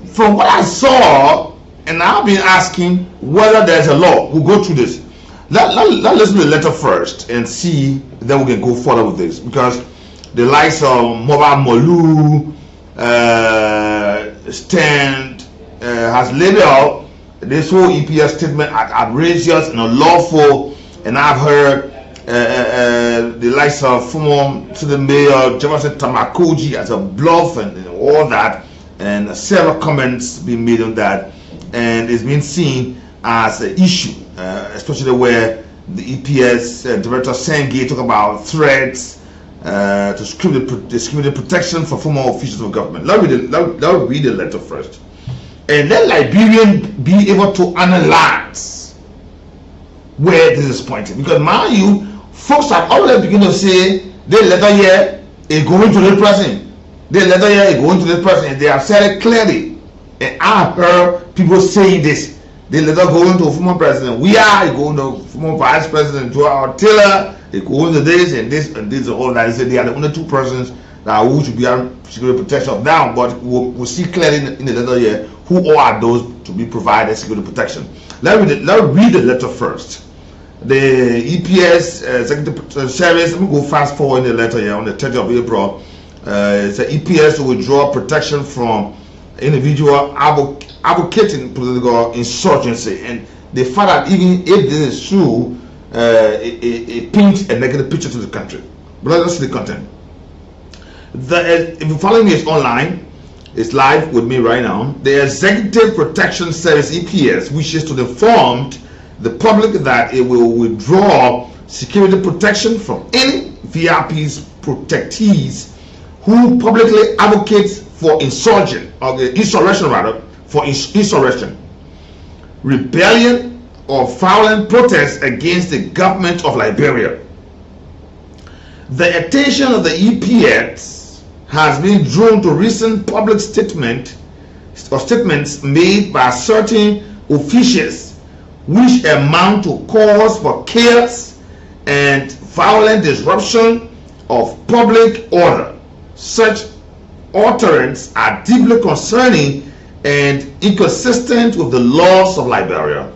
from what I saw, and I've been asking whether there's a law, we'll go through this. Let's listen to the letter first and see, then we can go further with this, because the likes of Mobile Molu stand has labeled this whole EPS statement as outrageous and unlawful, and I've heard the likes of former City Mayor Jefferson Tamakoji as a bluff and all that, and several comments being made on that, and it's been seen as an issue, especially where the EPS Director Senge talk about threats to security protection for former officials of government. Let's read the letter first, and let Liberians be able to analyze where this is pointing. Because mind you, folks have already begun to say the letter here is going to the president. The letter here is going to the president. They have said it clearly, and I've heard people saying this. The letter going to former president. We are going to former vice president Joao Taylor. They go into this and this and this and all that. They say they are the only two persons that who should be on security protection now. But we'll see clearly in the letter here who all are those to be provided security protection. Let's read the letter first. The EPS Executive Service. Let me go fast forward in the letter here on the 30th of April. It's an EPS to withdraw protection from individual advocating political insurgency, and they found that even if this is true, it paints a negative picture to the country. But let's see the content. If you follow me, it's online, it's live with me right now. The Executive Protection Service (EPS) wishes to inform the public that it will withdraw security protection from any VIP's protectees who publicly advocates for insurrection, rebellion, or violent protests against the government of Liberia. The attention of the EPS has been drawn to recent public statements made by certain officials which amount to cause for chaos and violent disruption of public order. Such utterances are deeply concerning and inconsistent with the laws of Liberia.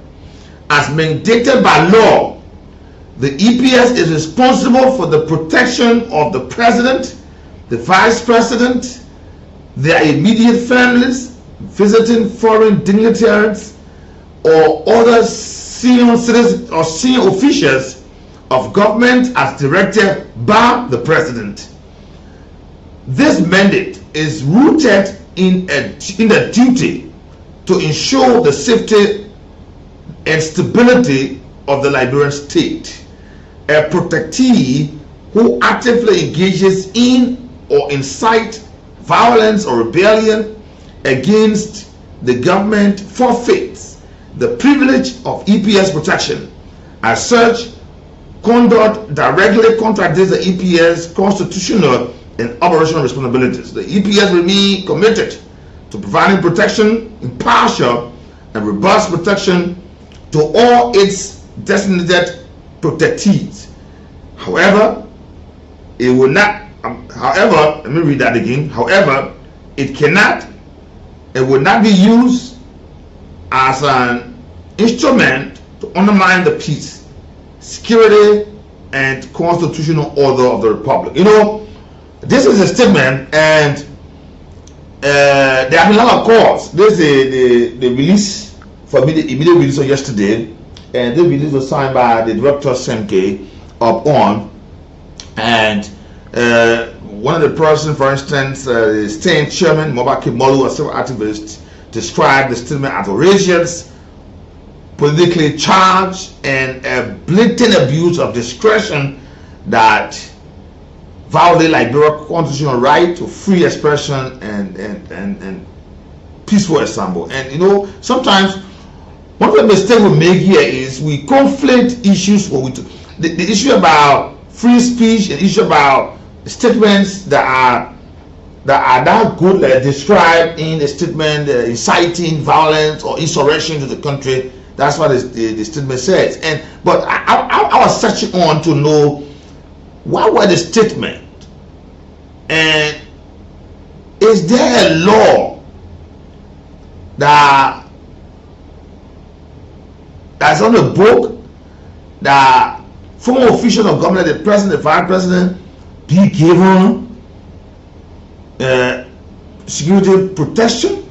As mandated by law, the EPS is responsible for the protection of the president, the vice president, their immediate families, visiting foreign dignitaries, or other senior citizens or senior officials of government as directed by the president. This mandate is rooted in the duty to ensure the safety and stability of the Liberian state. A protectee who actively engages in or incites violence or rebellion against the government forfeits the privilege of EPS protection. As such, conduct directly contradicts the EPS constitutional and operational responsibilities. The EPS remain committed to providing protection, impartial and robust protection to all its designated protectees. However, it will not. Let me read that again. However, it will not be used as an instrument to undermine the peace, security, and constitutional order of the republic. You know, this is a statement, and there have been a lot of calls. This is the release for me, the immediate release of yesterday, and the release was signed by the director Senke up on, and One of the persons, for instance, the state chairman, Mobaki Molu, a civil activist, described the statement as outrageous, politically charged, and a blatant abuse of discretion that violate Liberia's constitutional right to free expression and peaceful assembly. And you know, sometimes one of the mistakes we make here is we conflate issues. The issue about free speech and issue about statements that are that good, like described in the statement, inciting violence or insurrection to the country. That's what the statement says. But I was searching on to know what were the statement, and is there a law that's on the book that former officials of government, the president, the vice president, be given security protection,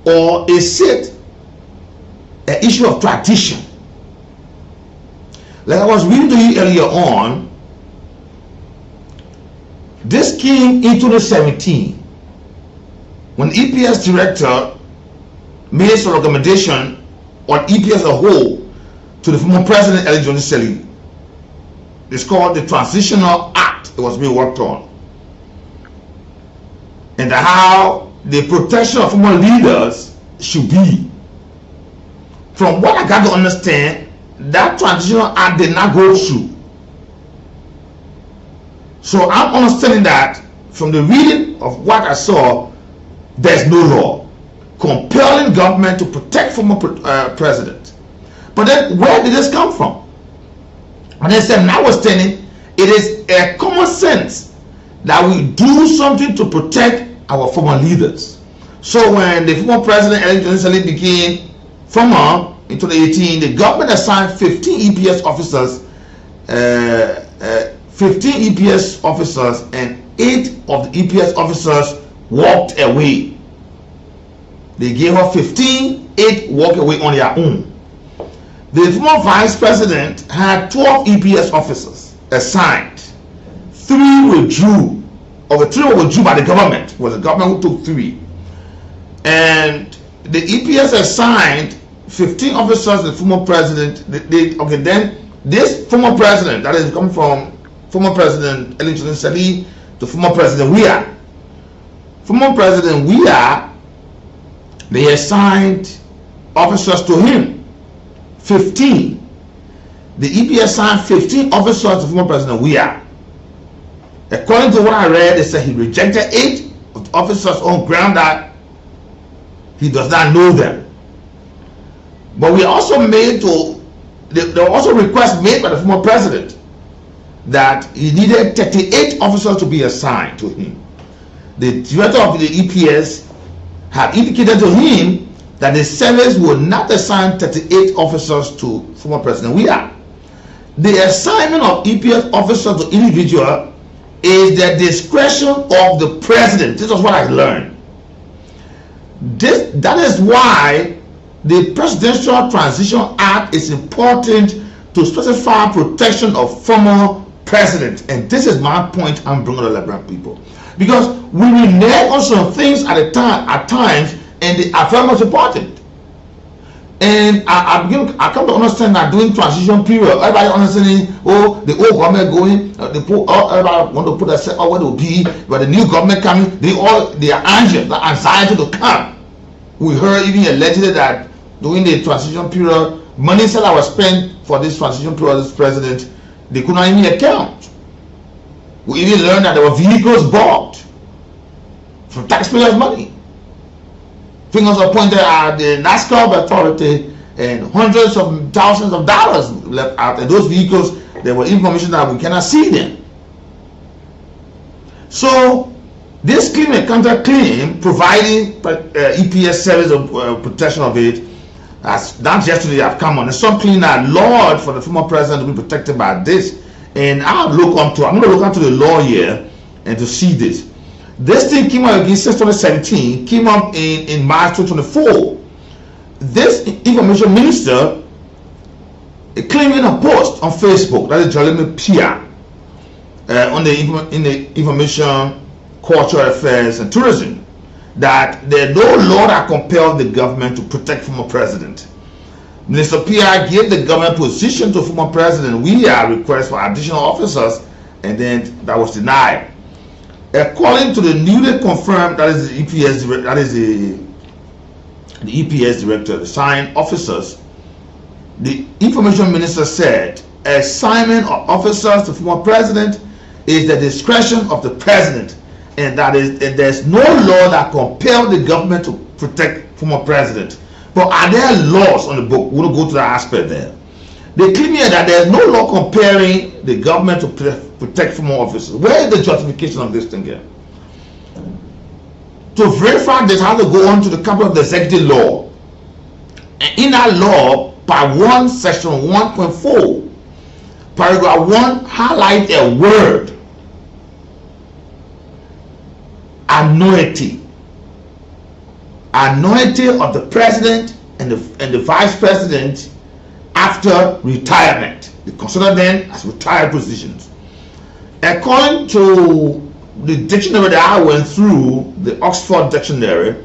or is it an issue of tradition? Like I was reading to you earlier on, this came in 2017 when EPS director made some recommendation on EPS as a whole to the former president Ellen Johnson Sirleaf. It's called the Transitional Act. It was being worked on, and how the protection of former leaders should be. From what I got to understand, that Transitional Act did not go through. So I'm understanding that from the reading of what I saw, there's no law compelling government to protect former president. But then where did this come from? And they said, notwithstanding, it is a common sense that we do something to protect our former leaders. So when the former president Ellen Johnson Sirleaf became former in 2018, the government assigned 15 EPS officers, and 8 of the EPS officers walked away. They gave her 15, 8 walked away on their own. The former vice president had 12 EPS officers assigned. 3 withdrew. Of the 3 were withdrew by the government. It was the government who took 3. And the EPS assigned 15 officers to the former president. Then this former president, that is coming from former president Ellen Johnson Sirleaf to former president Weah. Former president Weah, they assigned officers to him, 15. The EPS assigned 15 officers to former president Weah. According to what I read, they said he rejected 8 of the officers on ground that he does not know them. But there were also requests made by the former president that he needed 38 officers to be assigned to him. The director of the EPS had indicated to him that the service would not assign 38 officers to former president Weah. The assignment of EPS officers to individual is the discretion of the president. This is what I learned. That is why the Presidential Transition Act is important to specify protection of former presidents. And this is my point I'm bringing to the Liberian people. Because we renege on some things at times, and they are very much important. And I come to understand that during transition period, everybody understanding, the old government going, everybody want to put a set where they will be, but the new government coming, they are anxious, the anxiety to come. We heard even allegedly that during the transition period, money that was spent for this transition period, this president, they could not even account. We even learned that there were vehicles bought from taxpayers' money. Fingers are pointed at the NASCAR authority, and hundreds of thousands of dollars left out. And those vehicles, there were information that we cannot see them. So this claim and counterclaim, providing EPS service of protection of it, as not yesterday have come on. And some claim that Lord for the former president to be protected by this. And I'm going to look up to the law here and to see this. This thing came out again since 2017, came up in March 2024. This information minister claiming a post on Facebook, that is Jeremy Pia, on the information, cultural affairs, and tourism, that there's no law that compels the government to protect former president. Minister Pierre gave the government position to former president. We are request for additional officers, and then that was denied. According to the newly confirmed, that is the EPS, that is the EPS director, the assigned officers, the information minister said assignment of officers to former president is the discretion of the president, and that is, and there's no law that compels the government to protect former president. But are there laws on the book? We'll go to that aspect there. They claim here that there's no law comparing the government to protect former officers. Where is the justification of this thing here? To verify this, I have to go on to the copy of the executive law. And in that law, part 1, section 1.4, paragraph 1 highlights a word: annuity. Annuity of the president and the vice president after retirement. They consider them as retired positions. According to the dictionary that I went through, the Oxford Dictionary,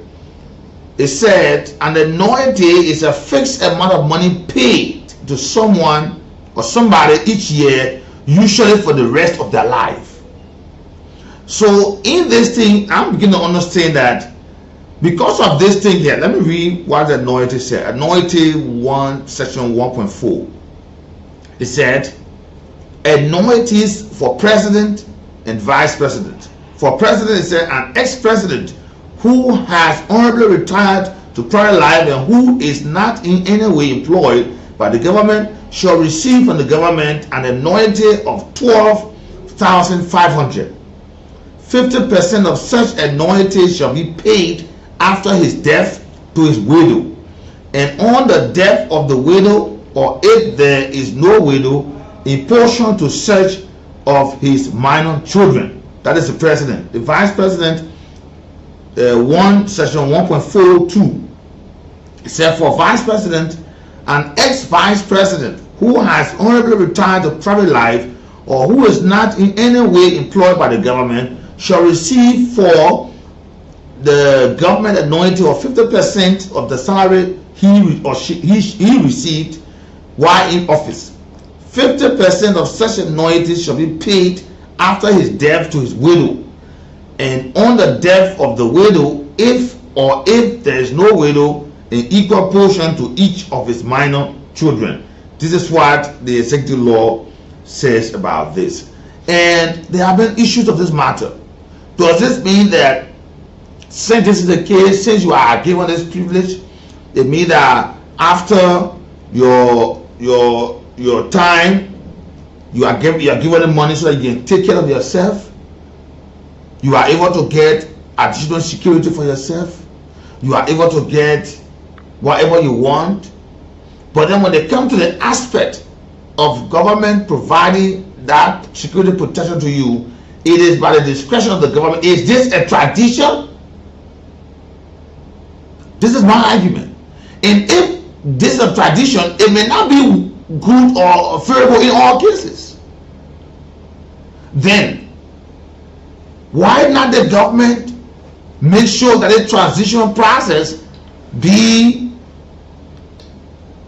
it said an annuity is a fixed amount of money paid to someone or somebody each year, usually for the rest of their life. So in this thing, I'm beginning to understand that because of this thing here, let me read what the annuity said. Annuity 1, section 1.4. It said, annuities for president and vice president. For president, it said an ex-president who has honorably retired to private life and who is not in any way employed by the government shall receive from the government an annuity of 12,500. 50% of such annuity shall be paid after his death to his widow, and on the death of the widow, or if there is no widow, in portion to such of his minor children. That is the president. The vice president, 1 section 1.42, it said, for vice president, an ex-vice president who has honorably retired to private life or who is not in any way employed by the government shall receive for the government annuity of 50% of the salary he received while in office. 50% of such annuity shall be paid after his death to his widow, and on the death of the widow, if there is no widow, in equal portion to each of his minor children. This is what the executive law says about this. And there have been issues of this matter. Does this mean that since this is the case, since you are given this privilege, it means that after your time, you are given the money so that you can take care of yourself? You are able to get additional security for yourself. You are able to get whatever you want. But then when they come to the aspect of government providing that security protection to you, it is by the discretion of the government. Is this a tradition? This is my argument. And if this is a tradition, it may not be good or favorable in all cases. Then, why not the government make sure that the transition process be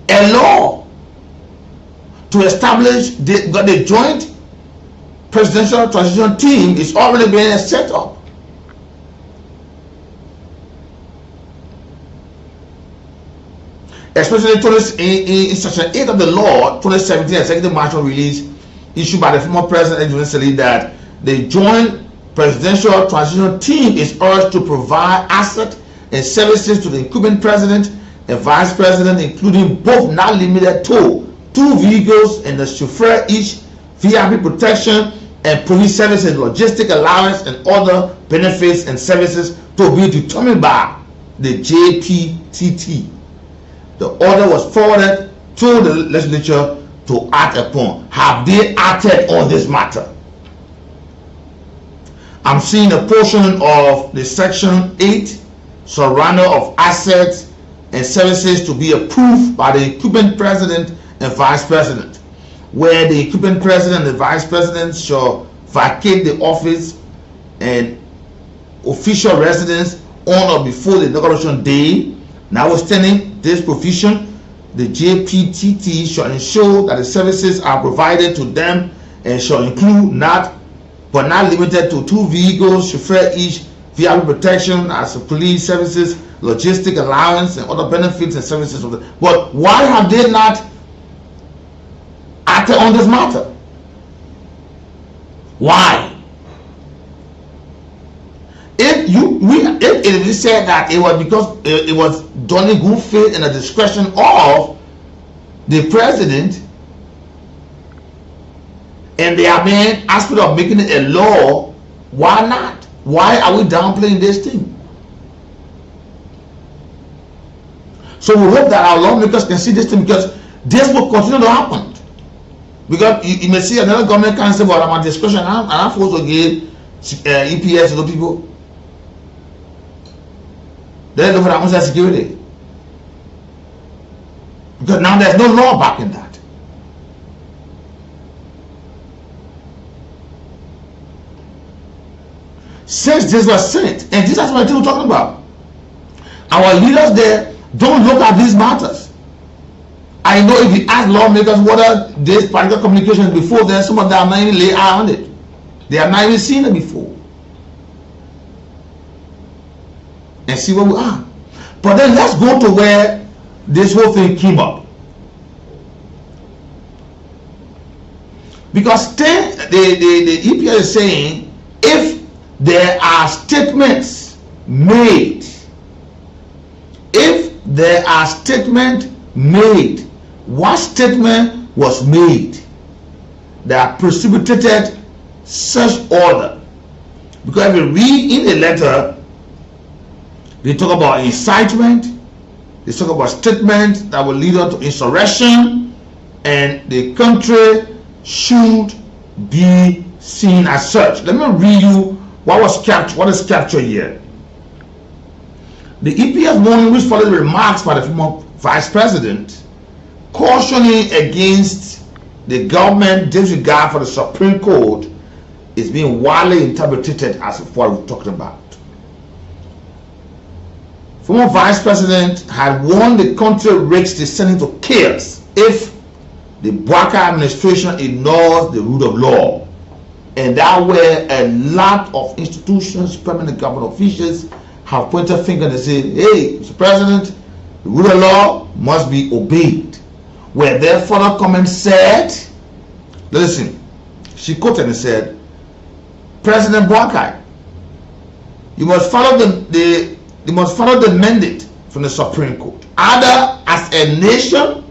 a law to establish the joint presidential transition team is already being set up? Especially in section 8 of the law, 2017 executive marshal release issued by the former president that the joint presidential transition team is urged to provide assets and services to the incumbent president and vice president, including both not limited to 2 vehicles and the chauffeur each, VIP protection and police services, logistic allowance and other benefits and services to be determined by the JPTT. The order was forwarded to the legislature to act upon. Have they acted on this matter? I'm seeing a portion of the section 8 surrender of assets and services to be approved by the incumbent president and vice president, where the incumbent president and vice president shall vacate the office and official residence on or before the inauguration day. Notwithstanding this provision, the JPTT shall ensure that the services are provided to them and shall include not but not limited to 2 vehicles, chauffeur each, vehicle protection as police services, logistic allowance, and other benefits and services of the. But why have they not acted on this matter? Why? If it is said that it was because it was done in good faith and the discretion of the president, and they are being asked of making it a law, why not? Why are we downplaying this thing? So we hope that our lawmakers can see this thing, because this will continue to happen. Because you may see another government can say, well, I'm at discretion, and I'm supposed to give EPS to the people. They look for that own security. Because now there's no law backing that. Since this was Senate, and this is what we're talking about, our leaders there don't look at these matters. I know if you ask lawmakers what are these particular communications before, then some of them are not even lay eye on it. They have not even seen it before. And see where we are. But then let's go to where this whole thing came up. Because the EPA is saying, if there are statements made, what statement was made that precipitated such order? Because if you read in the letter, they talk about incitement, they talk about statements that will lead up to insurrection, and the country should be seen as such. Let me read you what is captured here. The EPS warning, which followed the remarks by the former vice president, cautioning against the government disregard for the Supreme Court, is being widely interpreted as what we're talking about. Former vice president had warned the country risks descending to chaos if the Bwaka administration ignores the rule of law. And that way a lot of institutions, permanent government officials have pointed finger and say, hey, Mr. President, the rule of law must be obeyed. Where their further comment said, listen, she quoted and said, President Bwaka, you must follow the mandate from the Supreme Court. Either as a nation,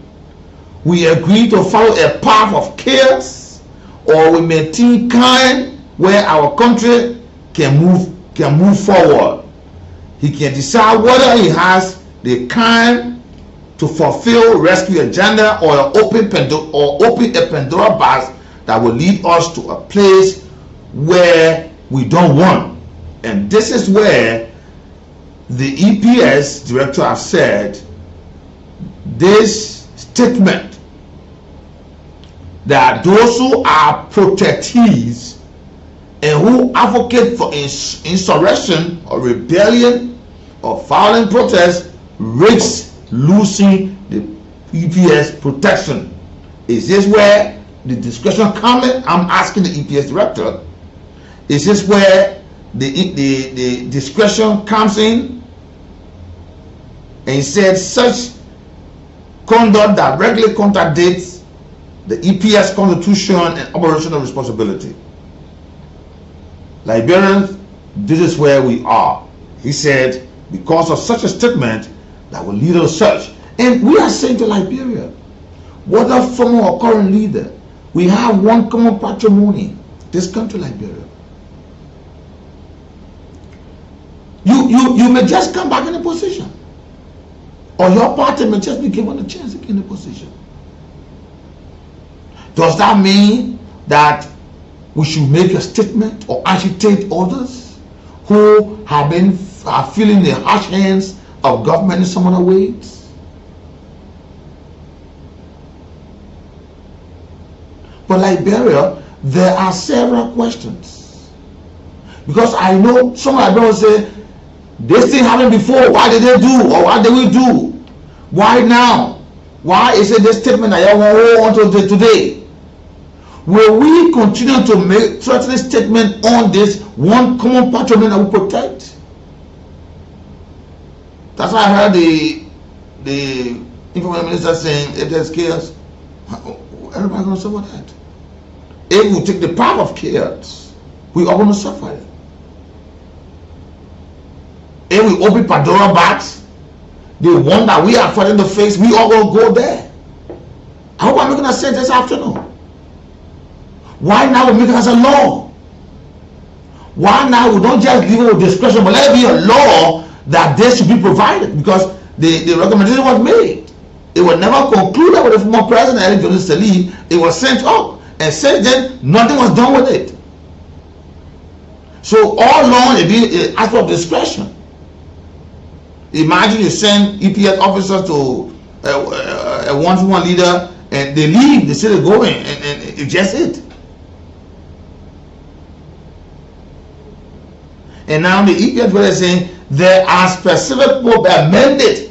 we agree to follow a path of chaos, or we maintain kind where our country can move forward. He can decide whether he has the kind to fulfill rescue agenda or open a Pandora box that will lead us to a place where we don't want. And this is where the EPS director has said this statement that those who are protectees and who advocate for insurrection or rebellion or violent protest risk losing the EPS protection. Is this where the discussion comes in? I'm asking the EPS director. Is this where the discretion comes in? And he said such conduct directly contradicts the EPS constitution and operational responsibility. Liberians, this is where we are. He said, because of such a statement that will lead us such. And we are saying to Liberia, whether former or current leader, we have one common patrimony, this country, Liberia. You may just come back in a position, or your party may just be given a chance to get in a position. Does that mean that we should make a statement or agitate others who are feeling the harsh hands of government in some other ways? But Liberia, there are several questions. Because I know some of my brothers say, this thing happened before, why did they do? Or what did we do? Why now? Why is it this statement that you want to hold on to today? Will we continue to make threatening statements on this one common patrimony that we protect? That's why I heard the information minister saying, if there's chaos, everybody's going to suffer that. If we take the path of chaos, we are going to suffer it. If we open Pandora box, the one that we are fighting to face, we all going to go there. I hope I'm making a sense this afternoon. Why now we make it as a law? Why now we don't just leave it with discretion, but let it be a law that this should be provided? Because the recommendation was made. It was never concluded with the former president, Eric Johnson Sirleaf. It was sent up, and since then, nothing was done with it. So all along, it be an act of discretion. Imagine you send EPS officers to a one-to-one leader, and they leave, they say they're going, and it's just it. And now the EPS is saying there are specific people that mandate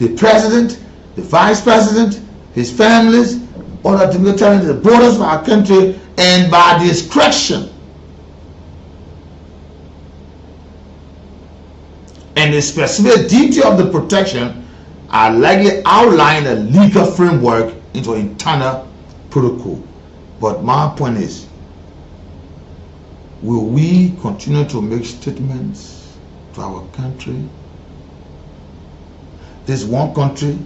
the president, the vice president, his families, other dignitaries, the borders of our country, and by discretion. And the specific detail of the protection are likely outlined a legal framework into an internal protocol. But my point is, will we continue to make statements to our country? This one country,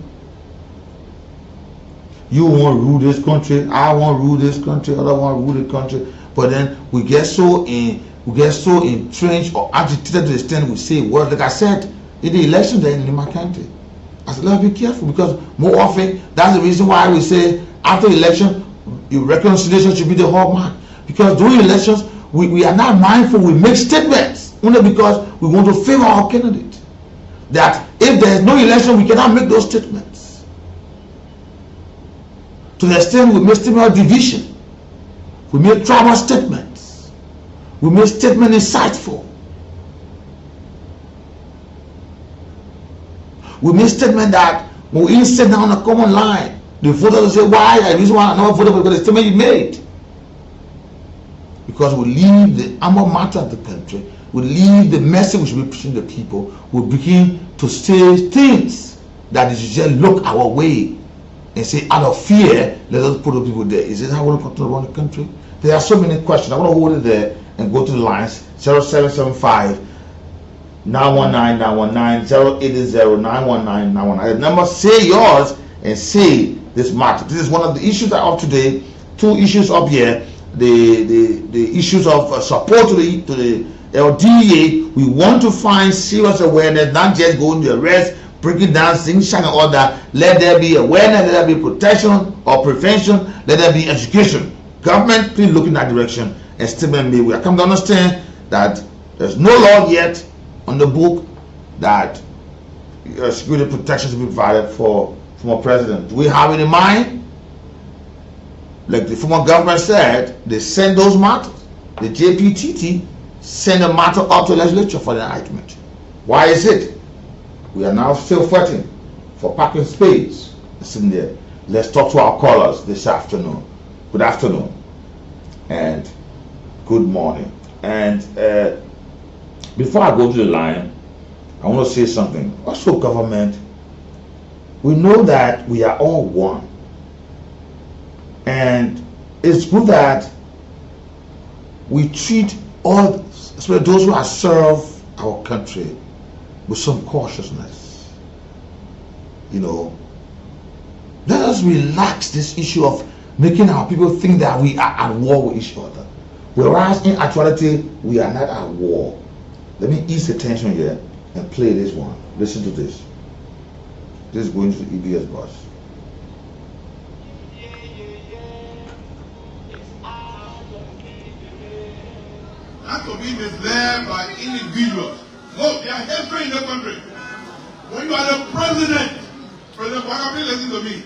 you want to rule this country, I want to rule this country, other want to rule the country, but then we get so entrenched or agitated to the extent we say words. Like I said, in the election day in my country, I said, let's be careful, because more often that's the reason why we say after election, your reconciliation should be the hallmark. Because during elections, we are not mindful, we make statements only because we want to favor our candidate. That if there is no election, we cannot make those statements. To the extent we make statements of division, we make tribal statements, we make statements insightful, we make statements that when we sit down on a common line, the voters will say, why? I reason why I never voted because the statement you made. Because we leave the alma mater of the country, we leave the message we should be preaching to the people, we begin to say things that they should just look our way and say, out of fear, let us put the people there. Is this how we want to continue to run the country? There are so many questions. I want to hold it there and go to the lines. 0775 919 919 080 919 919. The number, say yours and say this matter. This is one of the issues that are up today. Two issues up here. The issues of support to the LDA. We want to find serious awareness, not just going to arrest, breaking down things, and all that. Let there be awareness, let there be protection or prevention, let there be education. Government, please look in that direction and statement made. We are come to understand that there's no law yet on the book that security protection should be provided for former president. Do we have it in mind? Like the former government said, they send those matters. The JPTT send a matter up to the legislature for the enactment. Why is it? We are now still fighting for parking space. Listen there. Let's talk to our callers this afternoon. Good afternoon and good morning. And before I go to the line, I want to say something. Also, government, we know that we are all one. And it's good that we treat all, especially those who have served our country, with some cautiousness. You know, let us relax this issue of making our people think that we are at war with each other. Whereas in actuality, we are not at war. Let me ease the tension here and play this one. Listen to this. This is going to the EBS bus. Not to be misled by individuals. Look, they are hatred in the country. When you are the president, President Waka, please listen to me.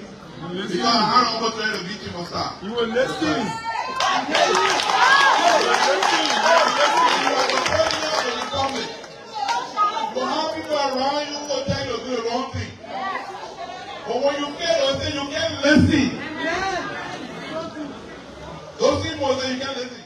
You are hard over trying to beat him or start. You will listen. You have people around you who tell you to do the wrong thing. But when you fail, they say you can't listen. Those people say you can't listen.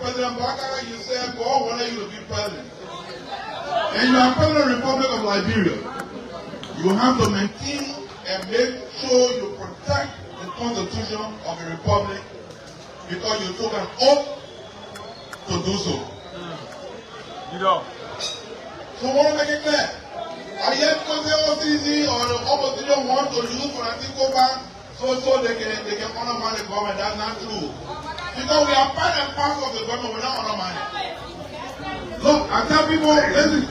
President Baka, you said God wanted you to be president. And you are president of the Republic of Liberia. You have to maintain and make sure you protect the Constitution of the Republic because you took an oath to do so. You know. So I want to make it clear. Are you because the OCC or the opposition want to use for Antigua so they can undermine the government? That's not true. Because we are part and parcel of the government, we're not undermining. Look, I tell people, listen.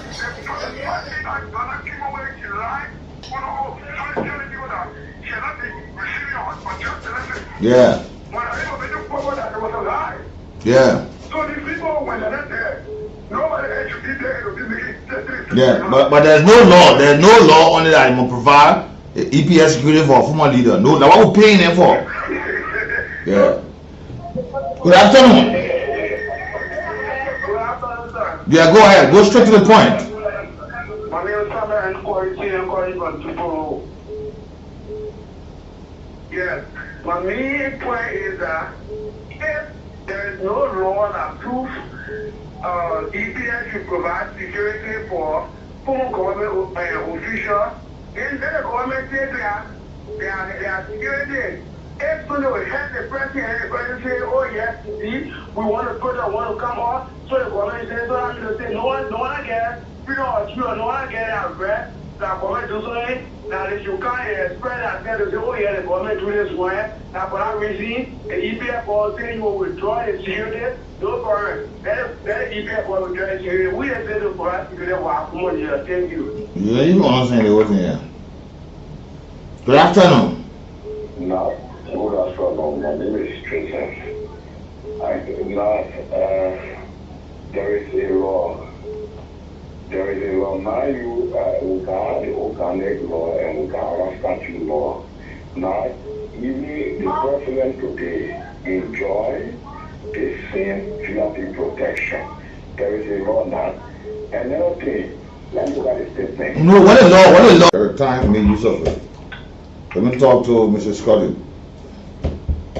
Yeah. Yeah. So these people, when they're not there, nobody should be there to be Yeah, but there's no law. There's no law on it that will provide EPS security for a former leader. No, that's what we're paying them for. Yeah. Good afternoon. Good afternoon, sir. Yeah, go ahead. Go straight to the point. My name is Samuel and calling from people. Yes. My main point is that if there is no law that proves EPS should provide security for former government officials, then the government says they are security. If somebody will help the president and the president say, oh yes, see, we want to put that one to come off, so the government says, so I'm going to say, no one cares, freedom of speech, no one cares that breath, that government do something, now they should come and spread that thing to say, oh yeah, the government do this one, now for that reason, the EPF will say you will withdraw the security, no problem, let the EPF will withdraw the security, we have said to provide security for our money, thank you. Yeah, you don't understand the whole thing here. Good afternoon. No. Good afternoon, my name is Tristan. There is a law. There is a law. Now you got the organic law and we got our statute law. Now, even the president today enjoy the same VIP protection. There is a law now. Another thing, let's look at the statement. No, what is law? What is law? Every time for me use of it. Let me talk to Mr. Scotty.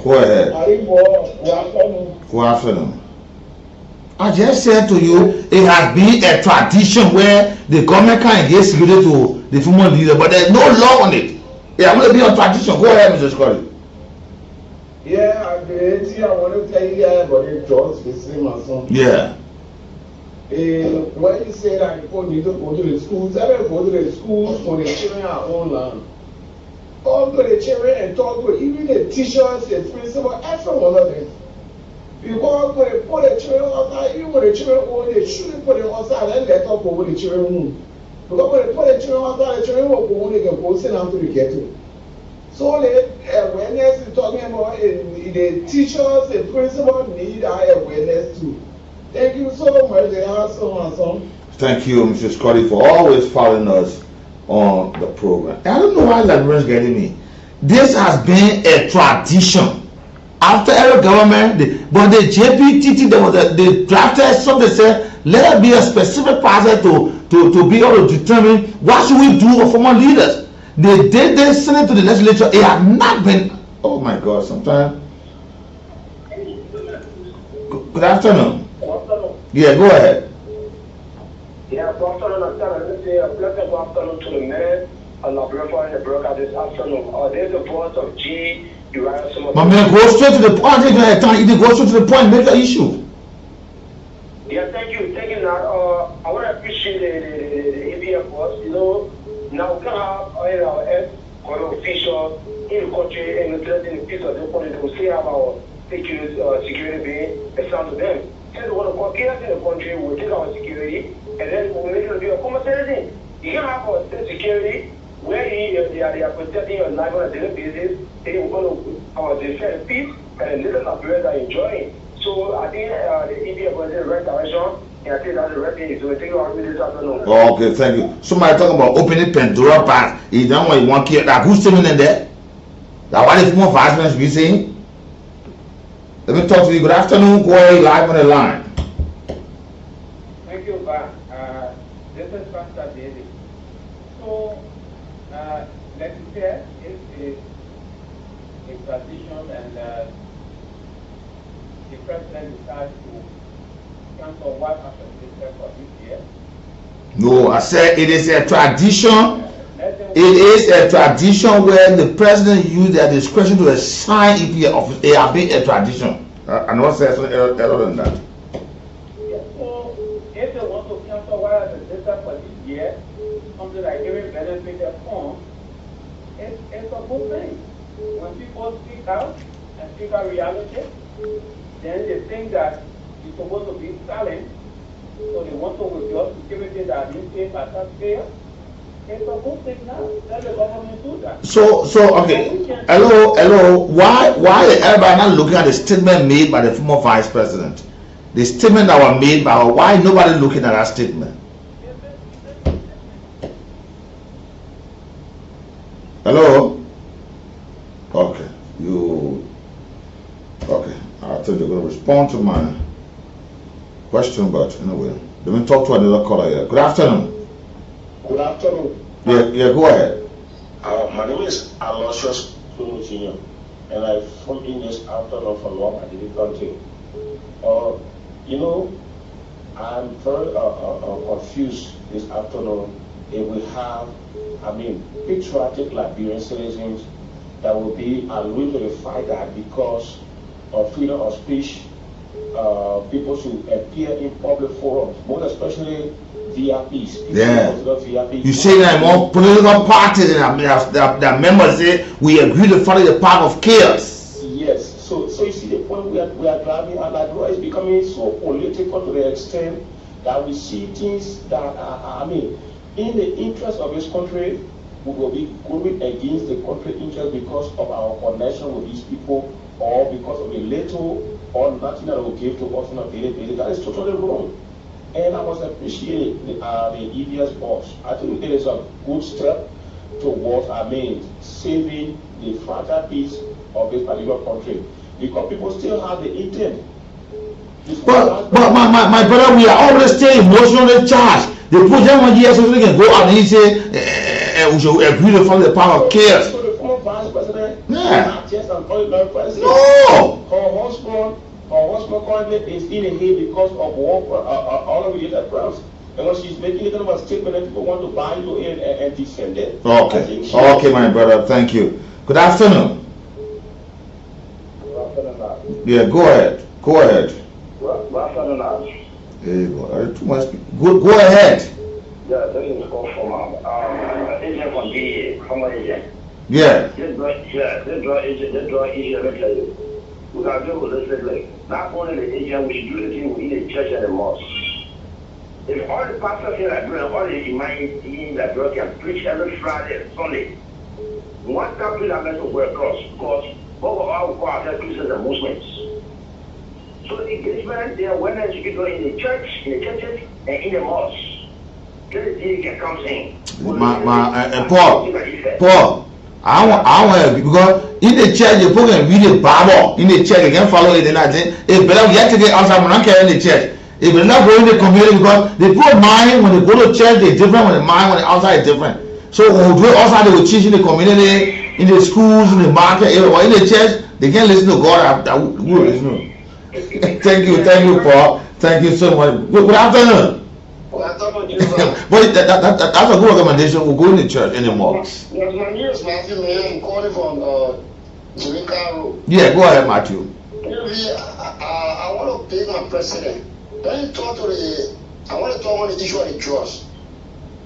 Go ahead. Good afternoon. I just said to you, it has been a tradition where the government can engage security to the former leader, but there's no law on it. It has going to be a tradition. Go ahead, Mr. Scotty. Yeah, I want to tell you about the jobs the same as some. Yeah. When you say that people need to go to the schools, I will go to the schools for the children at own land. Talk to the children and talk to even the teachers, the principal, every one of them. Because when they put the children outside, even when the children own, they shouldn't put them outside and let up over the children home. Because when they put the children outside, the children will go home, they can go send them to the ghetto. So the awareness is talking about the teachers, the principal need our awareness too. Thank you so much. They have some. Thank you, Mr. Scotty, for always following us on the program. I don't know why Liberians getting me. This has been a tradition. After every government, but the JPTT, they drafted something that said, let it be a specific process to be able to determine what should we do for former leaders. They did this, send it to the legislature. It has not been, oh my God, sometimes. Good afternoon. Yeah, go ahead. Yeah, good afternoon. I'm going to say a pleasant good afternoon to the men and the broker this afternoon. There's the boss of G derive some of My man, go straight to the point. I think you had time. You go straight to the point. Make the issue. Yeah, thank you. Thank you, Nat. I want to appreciate the ABF boss. You know, now we can have our head official in the country and in the piece of the country to see how our security being assigned to them. Since we want to call chaos in the country, we'll take our security and then we'll make it be a common citizen. You can have our state security where they are protecting your life on a daily basis. They will go to defend peace and little Nigerians are enjoying. So I think the EPA was in the right direction, and I think that's the right thing. So we take our this afternoon. Oh, okay, thank you. Somebody talking about opening Pandora box. Is that what you want to hear? Like, who's sitting in there? That what is more vice president be saying? Let me talk to you. Good afternoon. Go ahead, live on the line. Thank you, Ba. This is Pastor David. So, like you said, it's a tradition, and the president decides to cancel what happened for this year. No, I said it is a tradition. It is a tradition where the president used their discretion to assign EPA office. It has been a tradition. I know say something other than that. So, if they want to cancel what happened for this year, something like giving benefit at home, it's a good thing. When people speak out and speak out reality, then they think that it's supposed to be silent, so they want to withdraw security that is paid by taxpayers. It's a good thing now. Let the government do that. So okay. Hello. Why everybody not looking at the statement made by the former vice president? The statement that was made by her, why nobody looking at that statement? Hello? Okay. Okay. I thought you're going to respond to my question, but anyway. Let me talk to another caller here. Good afternoon. Good afternoon. Yeah, go ahead. My name is Aloysius Jr. and I'm from English afternoon for long at the country. You know, I'm very confused this afternoon if we have, patriotic Liberian citizens that will be willing to fight that because of freedom of speech. People should appear in public forums, most especially VIPs. Yeah. VIPs. You see that more political parties and their members say we agree to follow the path of chaos. Yes. So you see the point we are driving, and Nigeria is becoming so political to the extent that we see things that are, in the interest of this country, we will be going against the country interest because of our connection with these people, or because of the little or nothing that will give to us on a daily basis. That is totally wrong. And I must appreciate the EBS boss. I think it is a good step towards, saving the fragile peace of this particular country. Because people still have the intent. But my brother, we are always still emotionally charged. They put them 1 year so they can go out and he say, we should agree to follow the path of chaos. So the former vice president, Yeah. just an ordinary president. No! Her husband currently is in a hate because of war, all of related crimes. And when she's making a kind of a statement that people want to buy into it and defend it. Okay, my brother, thank you. Good afternoon. Good afternoon. Yeah, go ahead. Good afternoon. Too much. Go ahead. Yeah, this is called from agent from DEA, former agent. Yeah. This draw agent, let me tell you. We can do with this like not only the agent, we should do the thing within the church and the mosque. If all the pastors here are doing, all the imams in that girl can preach every Friday and Sunday, one time to that message will cross because what we all call ourselves Christians and Muslims. So the engagement, the awareness you can do in the church, in the churches, and in the mosque. Then the thing can come in. Paul, I want because in the church you put and read the Bible in the church you can follow it and I think it's better we have to get outside when I care in the church. If we're not going to the community because they put mind when they go to church they're different when the mind when the outside is different. So when we do it outside they will teach in the community, in the schools, in the market, everywhere. In the church they can't listen to God. I will listen. Thank you, Paul. Thank you so much. Good afternoon. But that's a good recommendation. We'll go in the church anymore. Yes, my name is Matthew Mayer. I'm calling from Yeah, go ahead, Matthew. I want to pay my president. Then you talk to I want to talk on the issue of the trust.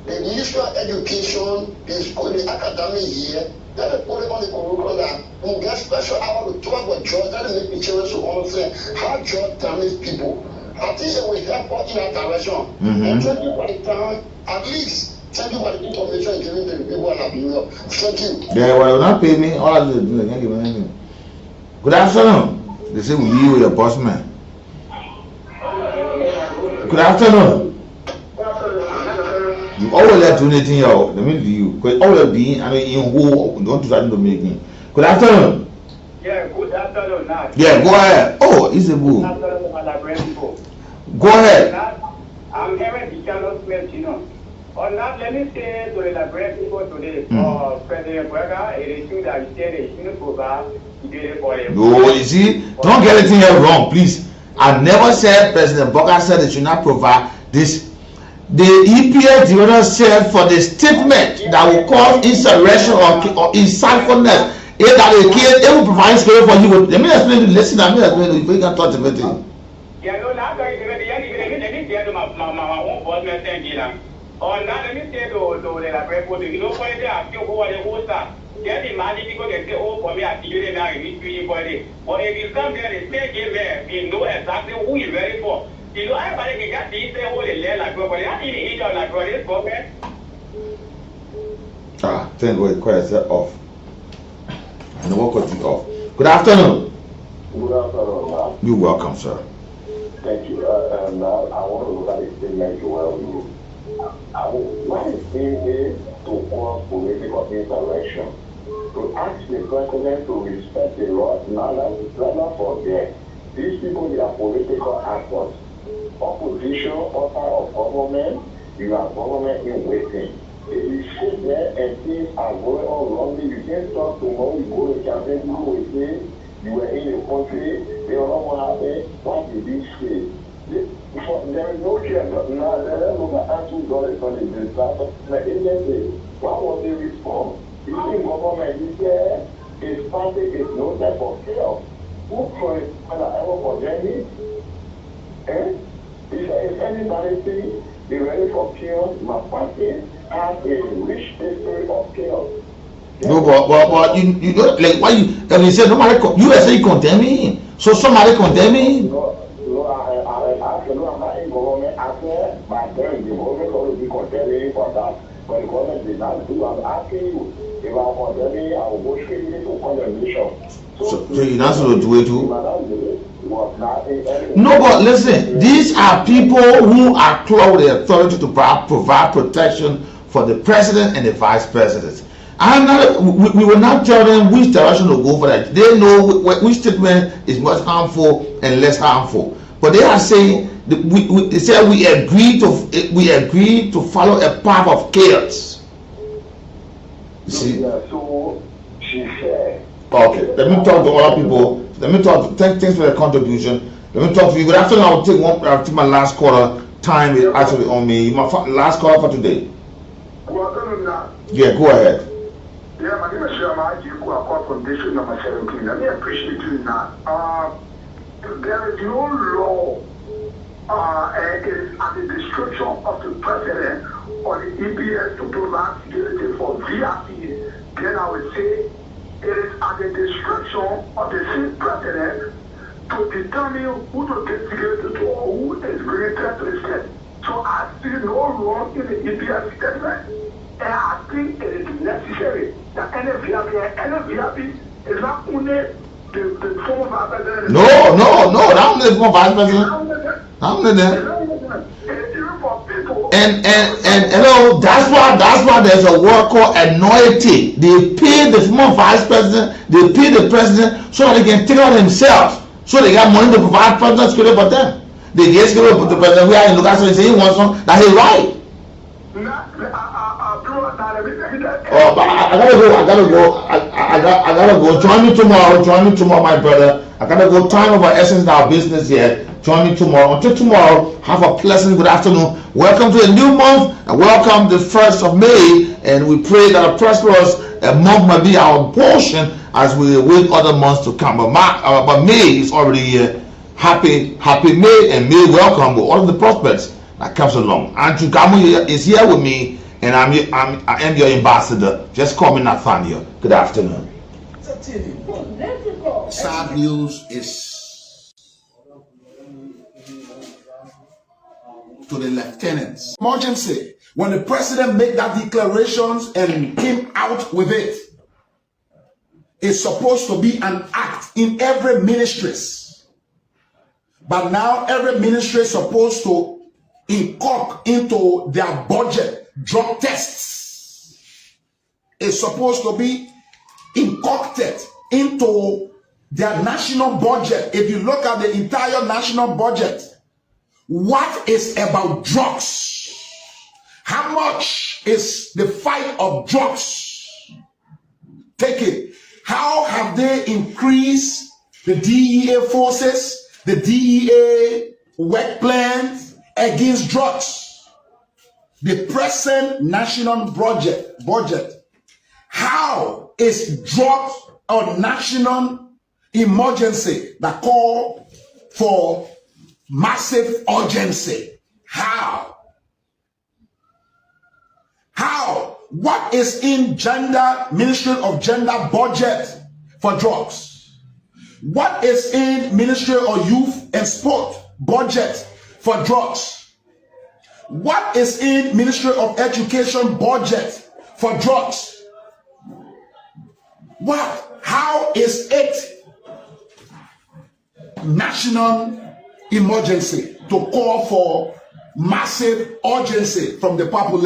The Ministry of Education, the academic year, let me put it on the curriculum that we get special hour to talk about jobs. That make me curious to understand how jobs damage people. I think it will help us in that direction. And thank you for the time. At least, thank you for the information given to the people of New York. Thank you. Yeah, well, not pay me. All I do is give me. Good afternoon. They say we you your boss man. Good afternoon. You always let do anything yo. Let me do you. Because always being I mean in who don't do that to make me. Good afternoon. Yeah, good afternoon, Nat. Yeah, go ahead. Oh, it's a boo. Go ahead. I'm hearing the channel Smith, you know. On that, let me say to the Liberian people today, President Burger, it is true that you said they shouldn't provide for him. No, you see, don't get anything here wrong, please. I never said President Burger said they should not provide this. The EPA director said for the statement that will cause insurrection or insightfulness, if that the case, they will provide security for you. Let me explain to you. Listen, let me explain to you. You can touch everything. Yeah, no, now let me say to my own boss, on that, let me say to the Liberian, you know, for the still who are the host. Just imagine people can say, oh, for me, I figure it out in this anybody. But if you come there and say, give there, you know exactly who you're ready for. You know, everybody can get these say, oh, they learn like but they have each other like this government. Thank God, quiet, set off. And the work was off. Good afternoon. Good afternoon, You're welcome, sir. thank you. Now, I want to look at the statement you well with. What is being to cause political insurrection? To ask the president to respect the law, not forget. These people, they are political actors. Opposition, author of government, you are government in waiting. If you sit there and things are going on wrongly, you can't talk tomorrow, you go to campaign, people will say, you were in the country, they don't know what happened, what did you say? There is no care. Now, let us look at actual God is on the disaster. The agency, what was the response? You think government is there, is party is no type of chaos. Who for it, and I ever forget it? If anybody say be ready for chaos, my party has a rich history of chaos. No, but you know, like why you say nobody you say you condemn him, so somebody condemn him. No, I'm not in government. I said my parents, the government will be condemning for that, but the government did not do. I'm asking you if I'm condemning, I will go straight into condemnation. So you're not supposed to do it too? No, but listen, these are people who are clothed with the authority to provide protection for the president and the vice president. We will not tell them which direction to go for that. They know which statement is most harmful and less harmful. But they are saying they say we agree to follow a path of chaos. You see? So she said. Okay, let me talk to other people. Let me talk. Thanks for the contribution. Let me talk to you. Good afternoon. I'll take my last quarter. Time is actually on me. My last caller for today. Yeah, go ahead. Yeah, my name is Sherma. I call from district number 17. Let me appreciate you that. There is no law it is at the discretion of the president or the EPS to provide security for VIPs. Then I would say it is at the discretion of the state president to determine who to get security to or who is related to the state. So I see no wrong in the EPS statement. And I think it is necessary that any VIP is not only the former vice president. No, not only the former vice president. Not only that. And hello, that's why there's a word called anointing. They pay the former vice president, they pay the president so that they can take out themselves. So they got money to provide president security for them. They get security for the president. We are in Lucas and say he wants some, that he's right. Oh, but I gotta go. Join me tomorrow, my brother. I gotta go. Time of our essence in our business here. Join me tomorrow. Until tomorrow, have a pleasant good afternoon. Welcome to a new month and welcome the 1st of May. And we pray that a prosperous a month might be our portion as we await other months to come. But May is already here. Happy May, and May welcome with all of the prospects that comes along. Andrew Gamu is here with me, and I am your ambassador. Just call me Nathaniel. Good afternoon. Sad news is to the lieutenants. Emergency. When the president made that declarations and came out with it, it's supposed to be an act in every ministries. But now every ministry is supposed to incorporate into their budget drug tests. It's supposed to be incorporated into their national budget. If you look at the entire national budget, what is about drugs? How much is the fight of drugs? Take it. How have they increased the DEA forces, the DEA work plans against drugs? The present national budget. How is drugs a national emergency that call for massive urgency? How? What is in Ministry of Gender budget for drugs? What is in Ministry of Youth and Sport budget for drugs? What is in Ministry of Education budget for drugs? What? How is it national emergency to call for massive urgency from the population?